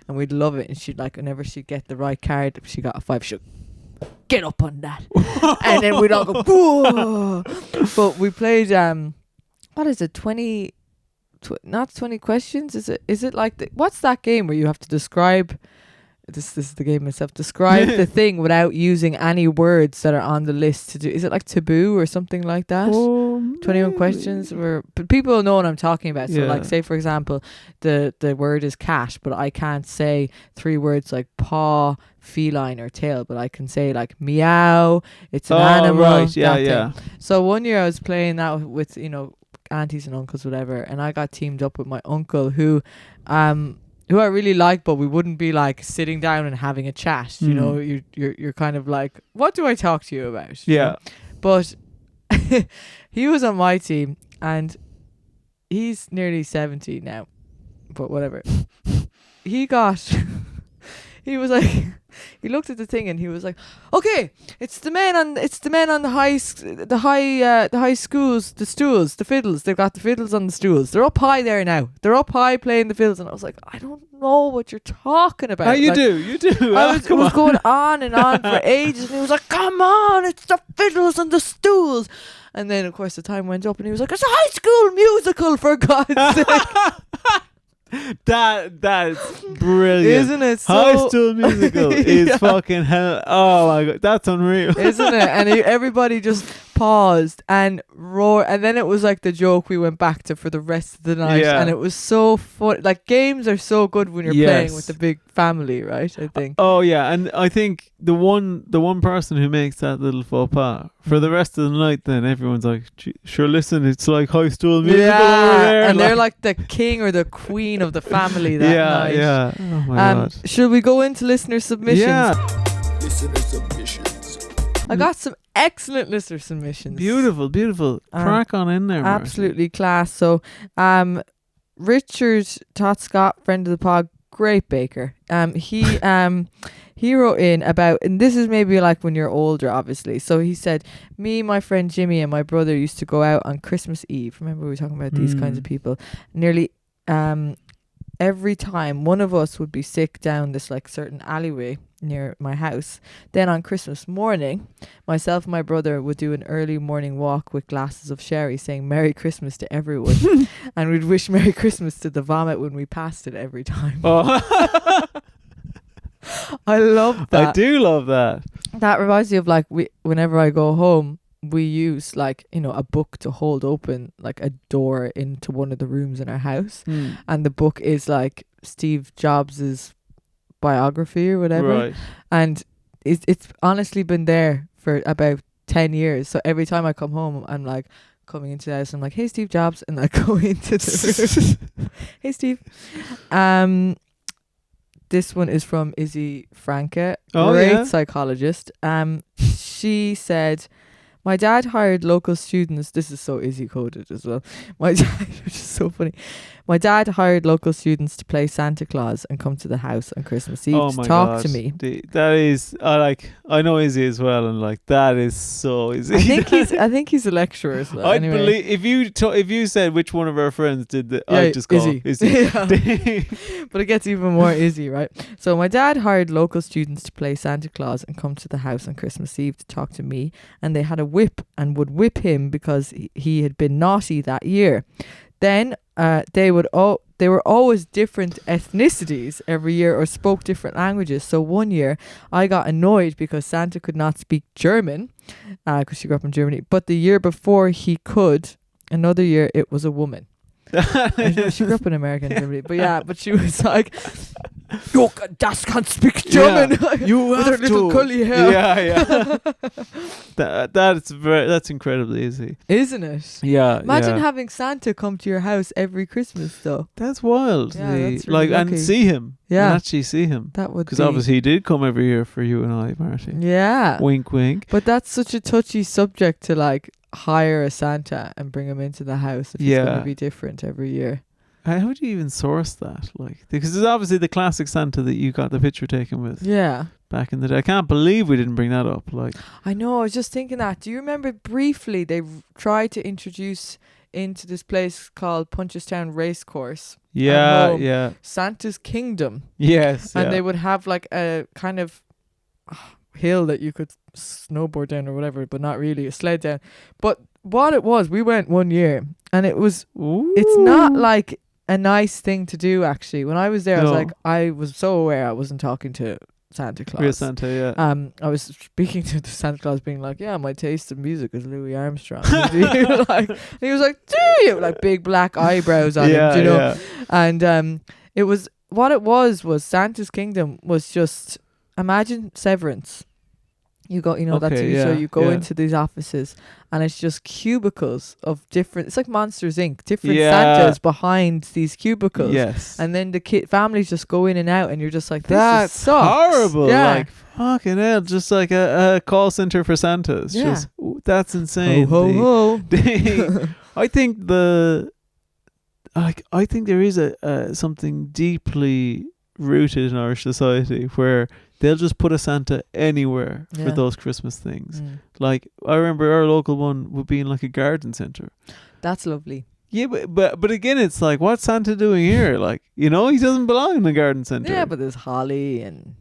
and we'd love it, and she'd like, whenever she'd get the right card, if she got a 5, she'd get up on that. And then we'd all go, whoa. But we played what is it, not 20 questions, is it like what's that game where you have to describe this is the game itself, describe the thing without using any words that are on the list to do? Is it like Taboo or something like that? 21 questions, but people know what I'm talking about. So like, say for example, the word is cat, but I can't say 3 words like paw, feline or tail, but I can say like meow, it's an animal, right. Yeah, that yeah. thing. So one year I was playing that with aunties and uncles, whatever, and I got teamed up with my uncle who I really like, but we wouldn't be like sitting down and having a chat. You know, you're kind of like, what do I talk to you about? You know? But he was on my team and he's nearly 70 now, but whatever. He was like, he looked at the thing and he was like, okay, it's the men on the high schools, the stools, the fiddles. They've got the fiddles on the stools. They're up high there now. They're up high playing the fiddles. And I was like, I don't know what you're talking about. Oh, you like, do. It was going on and on for ages, and he was like, come on, it's the fiddles and the stools. And then of course the time went up and he was like, it's a High School Musical, for God's sake. That's brilliant, isn't it? High School Musical is fucking hell. Oh my God, that's unreal. Isn't it? And everybody just paused and roared, and then it was like the joke we went back to for the rest of the night, Yeah. and it was so fun. Like, games are so good when you're playing with Yes. the big family, right? I think. Oh yeah, and I think the one person who makes that little faux pas for the rest of the night, then everyone's like, sure, listen, it's like High School Musical over there, and they're like the king or the queen of the family that night. Yeah. Oh my god. Should we go into listener submissions? Yeah. Listener submissions. I got some excellent listener submissions. Beautiful. Crack on in there, Marty. Absolutely class. So, Richard Todd Scott, friend of the pod, great baker. He wrote in about, and this is maybe like when you're older, obviously. So he said, me, my friend Jimmy, and my brother used to go out on Christmas Eve. Remember we were talking about these kinds of people. Nearly every time one of us would be sick down this like certain alleyway near my house. Then on Christmas morning, myself and my brother would do an early morning walk with glasses of sherry, saying Merry Christmas to everyone. And we'd wish Merry Christmas to the vomit when we passed it every time. Oh. I love that. I do love that. That reminds me of like whenever I go home, we use like, you know, a book to hold open like a door into one of the rooms in our house. And the book is like Steve Jobs's biography or whatever. Right. And it's honestly been there for about 10 years. So every time I come home, I'm like coming into the house, I'm like, hey, Steve Jobs. And I go into the room. Hey, Steve. This one is from Izzy Franke, great psychologist. She said, my dad hired local students. This is so Izzy coded as well. My dad, which is so funny. My dad hired local students to play Santa Claus and come to the house on Christmas Eve to talk to me. That is, I know Izzy as well, and like that is so Izzy. I think he's a lecturer as well. I'd anyway. believe if you said which one of our friends did the, I'd just go Izzy. Yeah. But it gets even more Izzy, right? So my dad hired local students to play Santa Claus and come to the house on Christmas Eve to talk to me, and they had a whip and would whip him because he had been naughty that year. Then they were always different ethnicities every year or spoke different languages. So one year I got annoyed because Santa could not speak German because she grew up in Germany. But the year before he could. Another year it was a woman. She grew up in America and Germany. But she was like, you das can't speak German. Yeah, you with have her little to. curly hair. Yeah. That's incredibly easy, isn't it? Yeah. Imagine having Santa come to your house every Christmas, though. That's wild. Yeah, that's really and lucky. see him. Yeah. And actually see him. That would Because be. obviously he did come every year for you and I, Marty. Yeah. Wink, wink. But that's such a touchy subject to like hire a Santa and bring him into the house if he's going to be different every year. How would you even source that? Like, because there's obviously the classic Santa that you got the picture taken with. Yeah. Back in the day. I can't believe we didn't bring that up. Like, I know. I was just thinking that. Do you remember briefly they tried to introduce into this place called Punchestown Racecourse? Yeah. Santa's Kingdom. Yes. And they would have like a kind of hill that you could snowboard down or whatever, but not really, a sled down. But what it was, we went one year and it was, it's not like a nice thing to do actually. When I was there, I was so aware I wasn't talking to Santa Claus. Real Santa, yeah. I was speaking to the Santa Claus being like, yeah, my taste in music is Louis Armstrong. And he was like, do you? Like big black eyebrows on him, do you know? Yeah. And it was, what it was Santa's Kingdom was just, imagine Severance. You go, that TV show. You go into these offices, and it's just cubicles of different. It's like Monsters Inc. Different Santas behind these cubicles. Yes, and then the family just go in and out, and you're just like, this that's sucks. horrible. Yeah. Like fucking hell, just like a call center for Santas. Yeah. Just that's insane. Ho ho ho. I think I think there is a something deeply rooted in our society where they'll just put a Santa anywhere for those Christmas things. Like I remember our local one would be in like a garden centre. That's lovely. Yeah, but again, it's like, what's Santa doing here? Like, he doesn't belong in the garden centre. Yeah, but there's holly and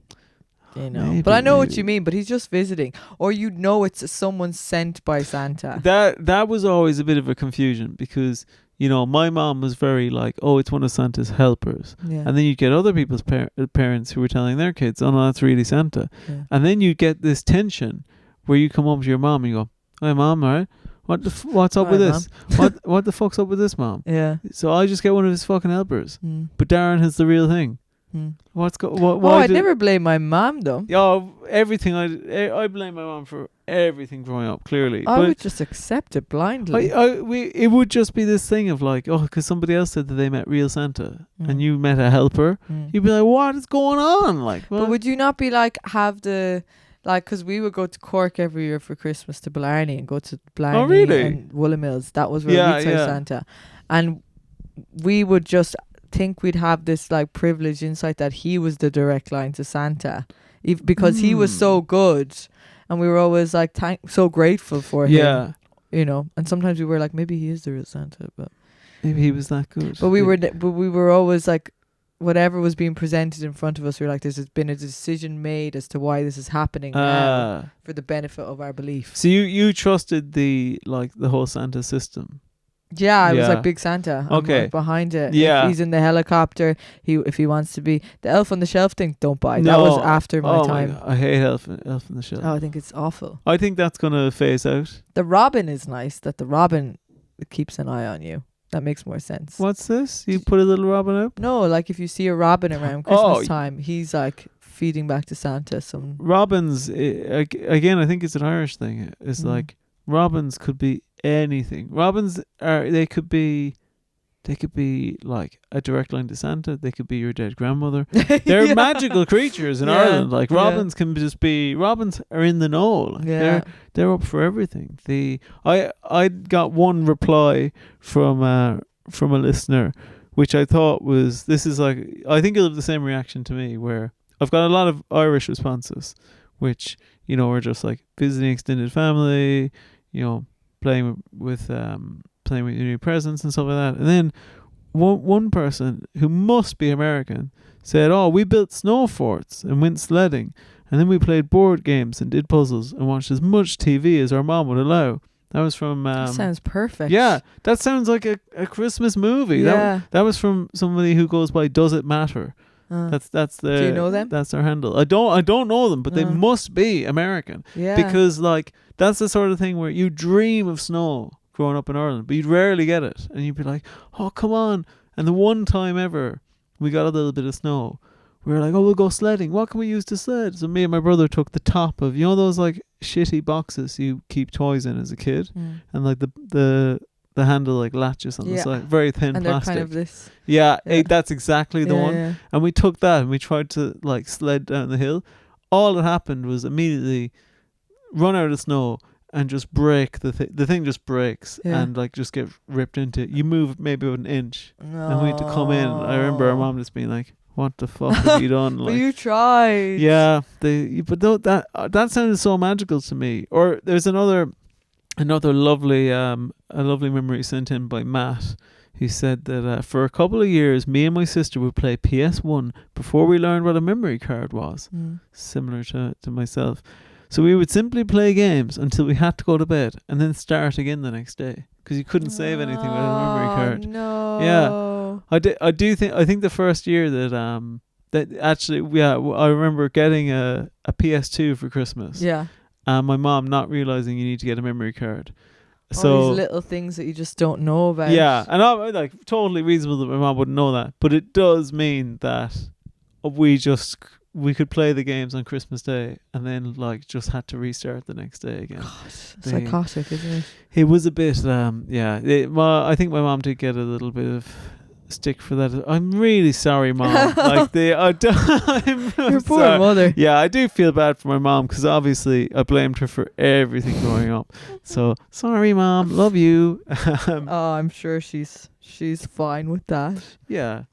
maybe, but I know what you mean. But he's just visiting, or it's someone sent by Santa. That was always a bit of a confusion because my mom was very like, oh, it's one of Santa's helpers. Yeah. And then you get other people's parents who were telling their kids, oh no, that's really Santa. Yeah. And then you get this tension where you come home to your mom and you go, Hi, Mom, right? What's up Hi, with Mom. this? What the fuck's up with this, Mom? Yeah. So I just get one of his fucking helpers. But Darren has the real thing. Why I'd never blame my mom though. Yeah, everything. I blame my mom for everything growing up. Clearly, I but would just accept it blindly. it would just be this thing of like, oh, because somebody else said that they met real Santa and you met a helper. You'd be like, what is going on? Like, what? But would you not be like because we would go to Cork every year for Christmas to Blarney and go to Blarney and Woolamills. That was where we'd say Santa, and we would just think we'd have this like privileged insight that he was the direct line to Santa, because he was so good, and we were always like so grateful for him. You know, and sometimes we were like, maybe he is the real Santa, but maybe he was that good. But we were always like, whatever was being presented in front of us, we were like, there's been a decision made as to why this is happening now for the benefit of our belief. So you trusted the whole Santa system. Yeah, I was like Big Santa. I'm like behind it. Yeah. If he's in the helicopter, if he wants to be. The elf on the shelf thing, don't buy. That was after my time. I hate elf on the shelf. Oh, I think it's awful. I think that's gonna phase out. The Robin is nice. That the Robin keeps an eye on you. That makes more sense. What's this? You put a little Robin up? No, like if you see a Robin around Christmas time, he's like feeding back to Santa some. Robins, again, I think it's an Irish thing. It's like Robins could be anything. Robins they could be like a direct line to Santa. They could be your dead grandmother. They're magical creatures in Ireland. Like Robins can just be. Robins are in the know. Like they're up for everything. I got one reply from a listener, which I thought was, this is like, I think it'll have the same reaction to me, where I've got a lot of Irish responses, which, you know, are just like visiting extended family, you know, playing with your new presents and stuff like that. And then one person who must be American said, oh, we built snow forts and went sledding, and then we played board games and did puzzles and watched as much TV as our mom would allow. That was from that sounds perfect. Yeah, that sounds like a Christmas movie. That was from somebody who goes by Does It Matter. That's the. Do you know them? That's their handle. I don't know them, but they must be American. Yeah. Because like that's the sort of thing where you dream of snow growing up in Ireland, but you'd rarely get it, and you'd be like, oh, come on. And the one time ever we got a little bit of snow, we were like, oh, we'll go sledding. What can we use to sled? So me and my brother took the top of, you know, those like shitty boxes you keep toys in as a kid, and like the handle like latches on the side, very thin and plastic. They're kind of this. That's exactly the one. Yeah. And we took that and we tried to like sled down the hill. All that happened was immediately run out of snow and just break the thing just breaks and like just get ripped into it. You move maybe an inch and we had to come in. I remember our mom just being like, what the fuck have you done? Like, but you tried. Yeah, that sounded so magical to me. Or there's another lovely memory sent in by Matt, who said that for a couple of years me and my sister would play PS1 before we learned what a memory card was. Similar to myself. So we would simply play games until we had to go to bed and then start again the next day, because you couldn't save anything without a memory card. No. Yeah. I think the first year that actually I remember getting a PS2 for Christmas. Yeah. And my mom not realizing you need to get a memory card. So all these little things that you just don't know about. Yeah, and I'm like totally reasonable that my mom wouldn't know that, but it does mean that we could play the games on Christmas Day and then like just had to restart the next day again. God, psychotic, isn't it? It was a bit I think my mom did get a little bit of stick for that. I'm really sorry, Mom. Like I'm your poor mother. Yeah, I do feel bad for my mom, because obviously I blamed her for everything growing up. So sorry, Mom. Love you. I'm sure she's fine with that. Yeah.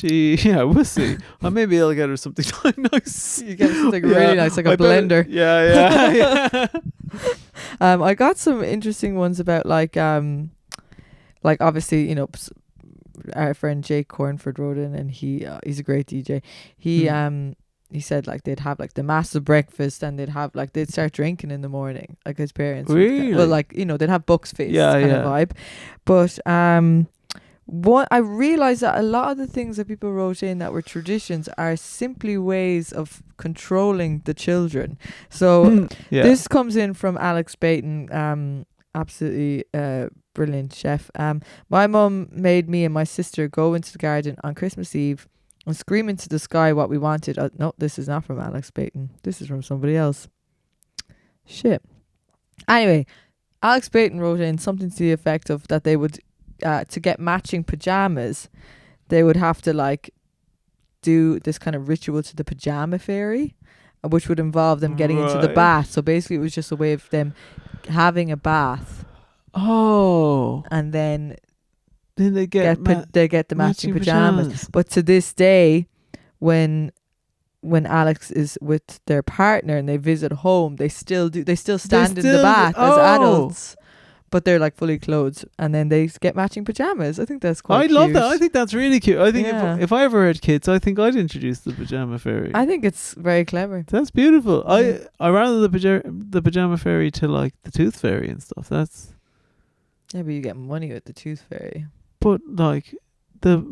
We'll see. Maybe I'll get her something nice. You get something really nice, like a blender. Yeah. I got some interesting ones about like obviously, you know, our friend Jake Cornford wrote in, and he's a great DJ. He said like they'd have like the massive breakfast, and they'd start drinking in the morning, like his parents. Really? Well, like, you know, they'd have Bucks Face kind of vibe. But I realized that a lot of the things that people wrote in that were traditions are simply ways of controlling the children. So Yeah. this comes in from Alex Baton, absolutely brilliant chef. My mum made me and my sister go into the garden on Christmas Eve and scream into the sky what we wanted. No, this is not from Alex Baton. This is from somebody else. Shit. Anyway, Alex Baton wrote in something to the effect of that they would, to get matching pajamas, they would have to like do this kind of ritual to the pajama fairy, which would involve them getting into the Right. bath. So basically it was just a way of them having a bath, Oh. and then Then they get they get the matching pajamas. But to this day, when Alex is with their partner and they visit home, they still stand in the still bath do- as oh. adults, but they're like fully clothed, and then they get matching pajamas. I think that's quite I cute. love that. I think that's really cute. I think Yeah. if I ever had kids, I think I'd introduce the pajama fairy. I think it's very clever. That's beautiful. Yeah. I rather the pajama fairy to like the tooth fairy and stuff. That's Yeah, but you get money with the tooth fairy. but like the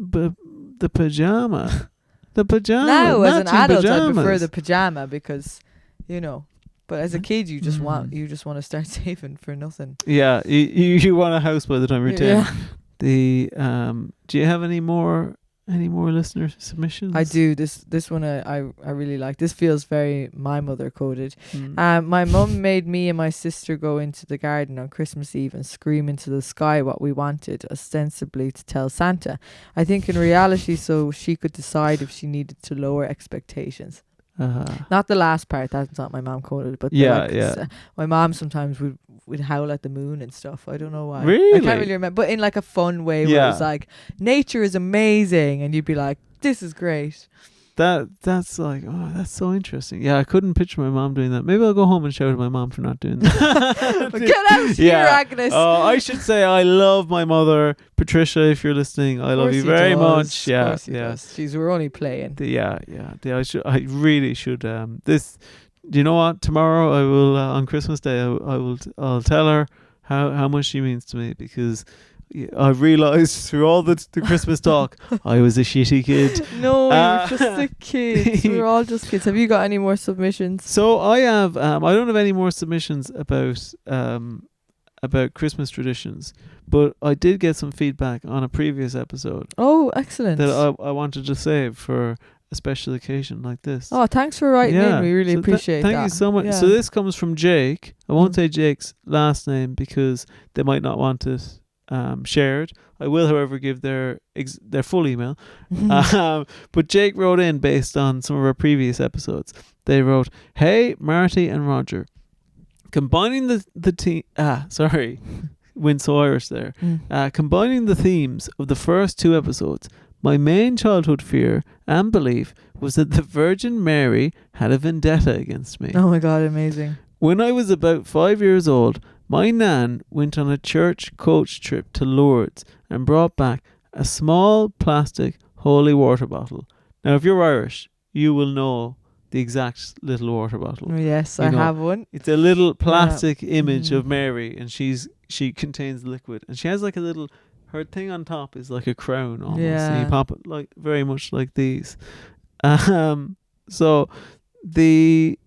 pajama, the pajama. Now, as an matching adult, I prefer pajamas. the pajama because, you know. But as a kid, you just want to start saving for nothing. Yeah, you want a house by the time you're 10. Yeah. The do you have any more listener submissions? I do. This one I really like. This feels very my mother coded. Mm. My mum made me and my sister go into the garden on Christmas Eve and scream into the sky what we wanted, ostensibly to tell Santa. I think in reality, so she could decide if she needed to lower expectations. Not the last part. That's not my mom coded, but my mom sometimes would howl at the moon and stuff. I don't know why. I Really? can't really remember, but in like a fun way where Yeah. it's like nature is amazing, and you'd be like, "This is great." That's like, oh, that's so interesting. Yeah, I couldn't picture my mom doing that. Maybe I'll go home and shout at my mom for not doing that. Get out here, Agnes. Oh, I should say I love my mother, Patricia. If you're listening, I love you very much. Yeah, Does. We're only playing. I really should. This, do you know what? Tomorrow I will on Christmas Day. I'll tell her how much she means to me, because I realised through all the Christmas talk I was a shitty kid. No, you're just a kid. We're all just kids. Have you got any more submissions? So I have. I don't have any more submissions about Christmas traditions, but I did get some feedback on a previous episode Oh, excellent. that I wanted to save for a special occasion like this. Oh, thanks for writing in. We really So appreciate thank that. you so much. Yeah. So this comes from Jake. I won't Mm. say Jake's last name because they might not want it shared. I will, however, give their full email. But Jake wrote in based on some of our previous episodes. They wrote, "Hey, Marty and Roger, combining the team." Went so Irish there. Combining the themes of the first two episodes, my main childhood fear and belief was that the Virgin Mary had a vendetta against me. Oh my God, amazing. When I was about 5 years old, my nan went on a church coach trip to Lourdes and brought back a small plastic holy water bottle. Now, if you're Irish, you will know the exact little water bottle. Yes, You I know, have one. It's a little plastic image Mhm. of Mary, and she contains liquid, and she has like a little. Her thing on top is like a crown almost. Yeah. And you pop it like very much like these. So the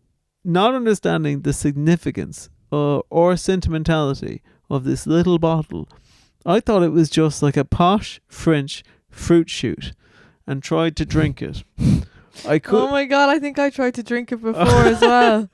not understanding the significance or sentimentality of this little bottle, I thought it was just like a posh French fruit shoot, and tried to drink it. I could. Oh my God, I think I tried to drink it before as well.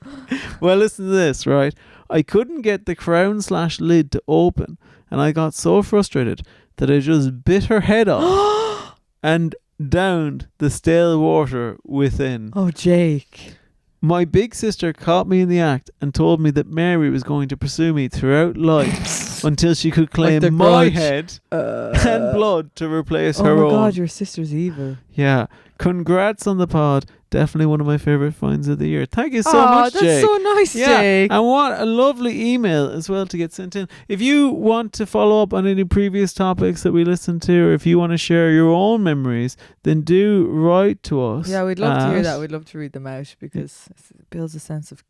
Well, listen to this, right? I couldn't get the crown/lid to open, and I got so frustrated that I just bit her head off and downed the stale water within. Oh, Jake. My big sister caught me in the act and told me that Mary was going to pursue me throughout life until she could claim the my Grudge. head and blood to replace Oh her my own. God, your sister's evil. Yeah. Congrats on the pod. Definitely one of my favourite finds of the year. Thank you so much, that's Jake. so nice, Yeah, Jake. and what a lovely email as well to get sent in. If you want to follow up on any previous topics that we listened to, or if you want to share your own memories, then do write to us. Yeah, we'd love to hear at that. We'd love to read them out because it builds a sense of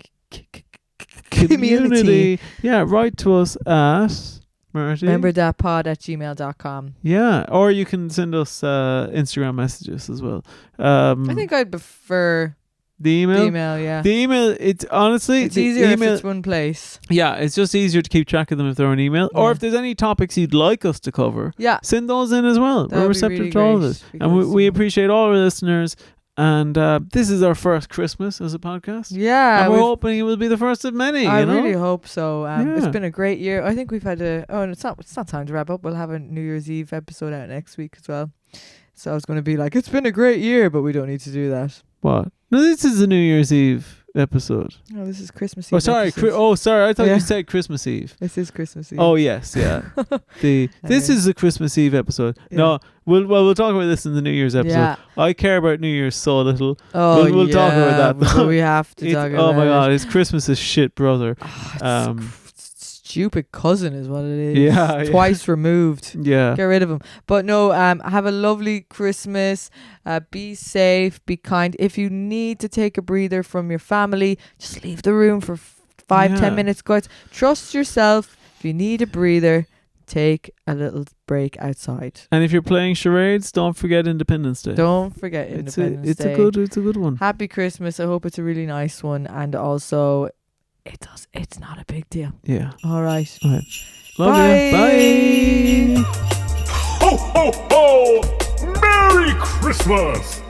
community. Yeah, write to us at Marty? memberdatpod@gmail.com. Yeah, or you can send us Instagram messages as well. I think I'd prefer the email. the email, yeah. The email, it's honestly It's the easier email, if it's one place. yeah, it's just easier to keep track of them if they're on email. Or Yeah. if there's any topics you'd like us to cover, Yeah. send those in as well. That We're would be receptive really to all of great this. And we appreciate all our listeners. And this is our first Christmas as a podcast. Yeah. And we're we've- hoping it will be the first of many, I you know? really hope so. It's Yeah. been a great year. I think we've had and it's not time to wrap up. We'll have a New Year's Eve episode out next week as well. So I was going to be like, it's been a great year, but we don't need to do that. What? No, this is a New Year's Eve episode. Oh, this is Christmas Eve. Oh, sorry. episode. I thought Yeah. you said Christmas Eve. This is Christmas Eve. Oh yes, yeah. This Anyway. is a Christmas Eve episode. Yeah. No, we'll talk about this in the New Year's episode. Yeah. I care about New Year's so little. Oh, We'll talk about that, but though. we have to talk about Oh my it. god, it's Christmas's shit, brother. Oh, it's Um, stupid cousin is what it is. Yeah, yeah. Twice removed. Yeah. Get rid of him. But no, have a lovely Christmas. Be safe. Be kind. If you need to take a breather from your family, just leave the room for 5-10 Yeah. minutes, guys. Trust yourself. If you need a breather, take a little break outside. And if you're playing charades, don't forget Independence Day. Don't forget It's Independence it's Day. a good one. Happy Christmas. I hope it's a really nice one. And also, it's not a big deal. Yeah. All right. All right. Love Bye. you. Bye. Ho, ho, ho! Merry Christmas!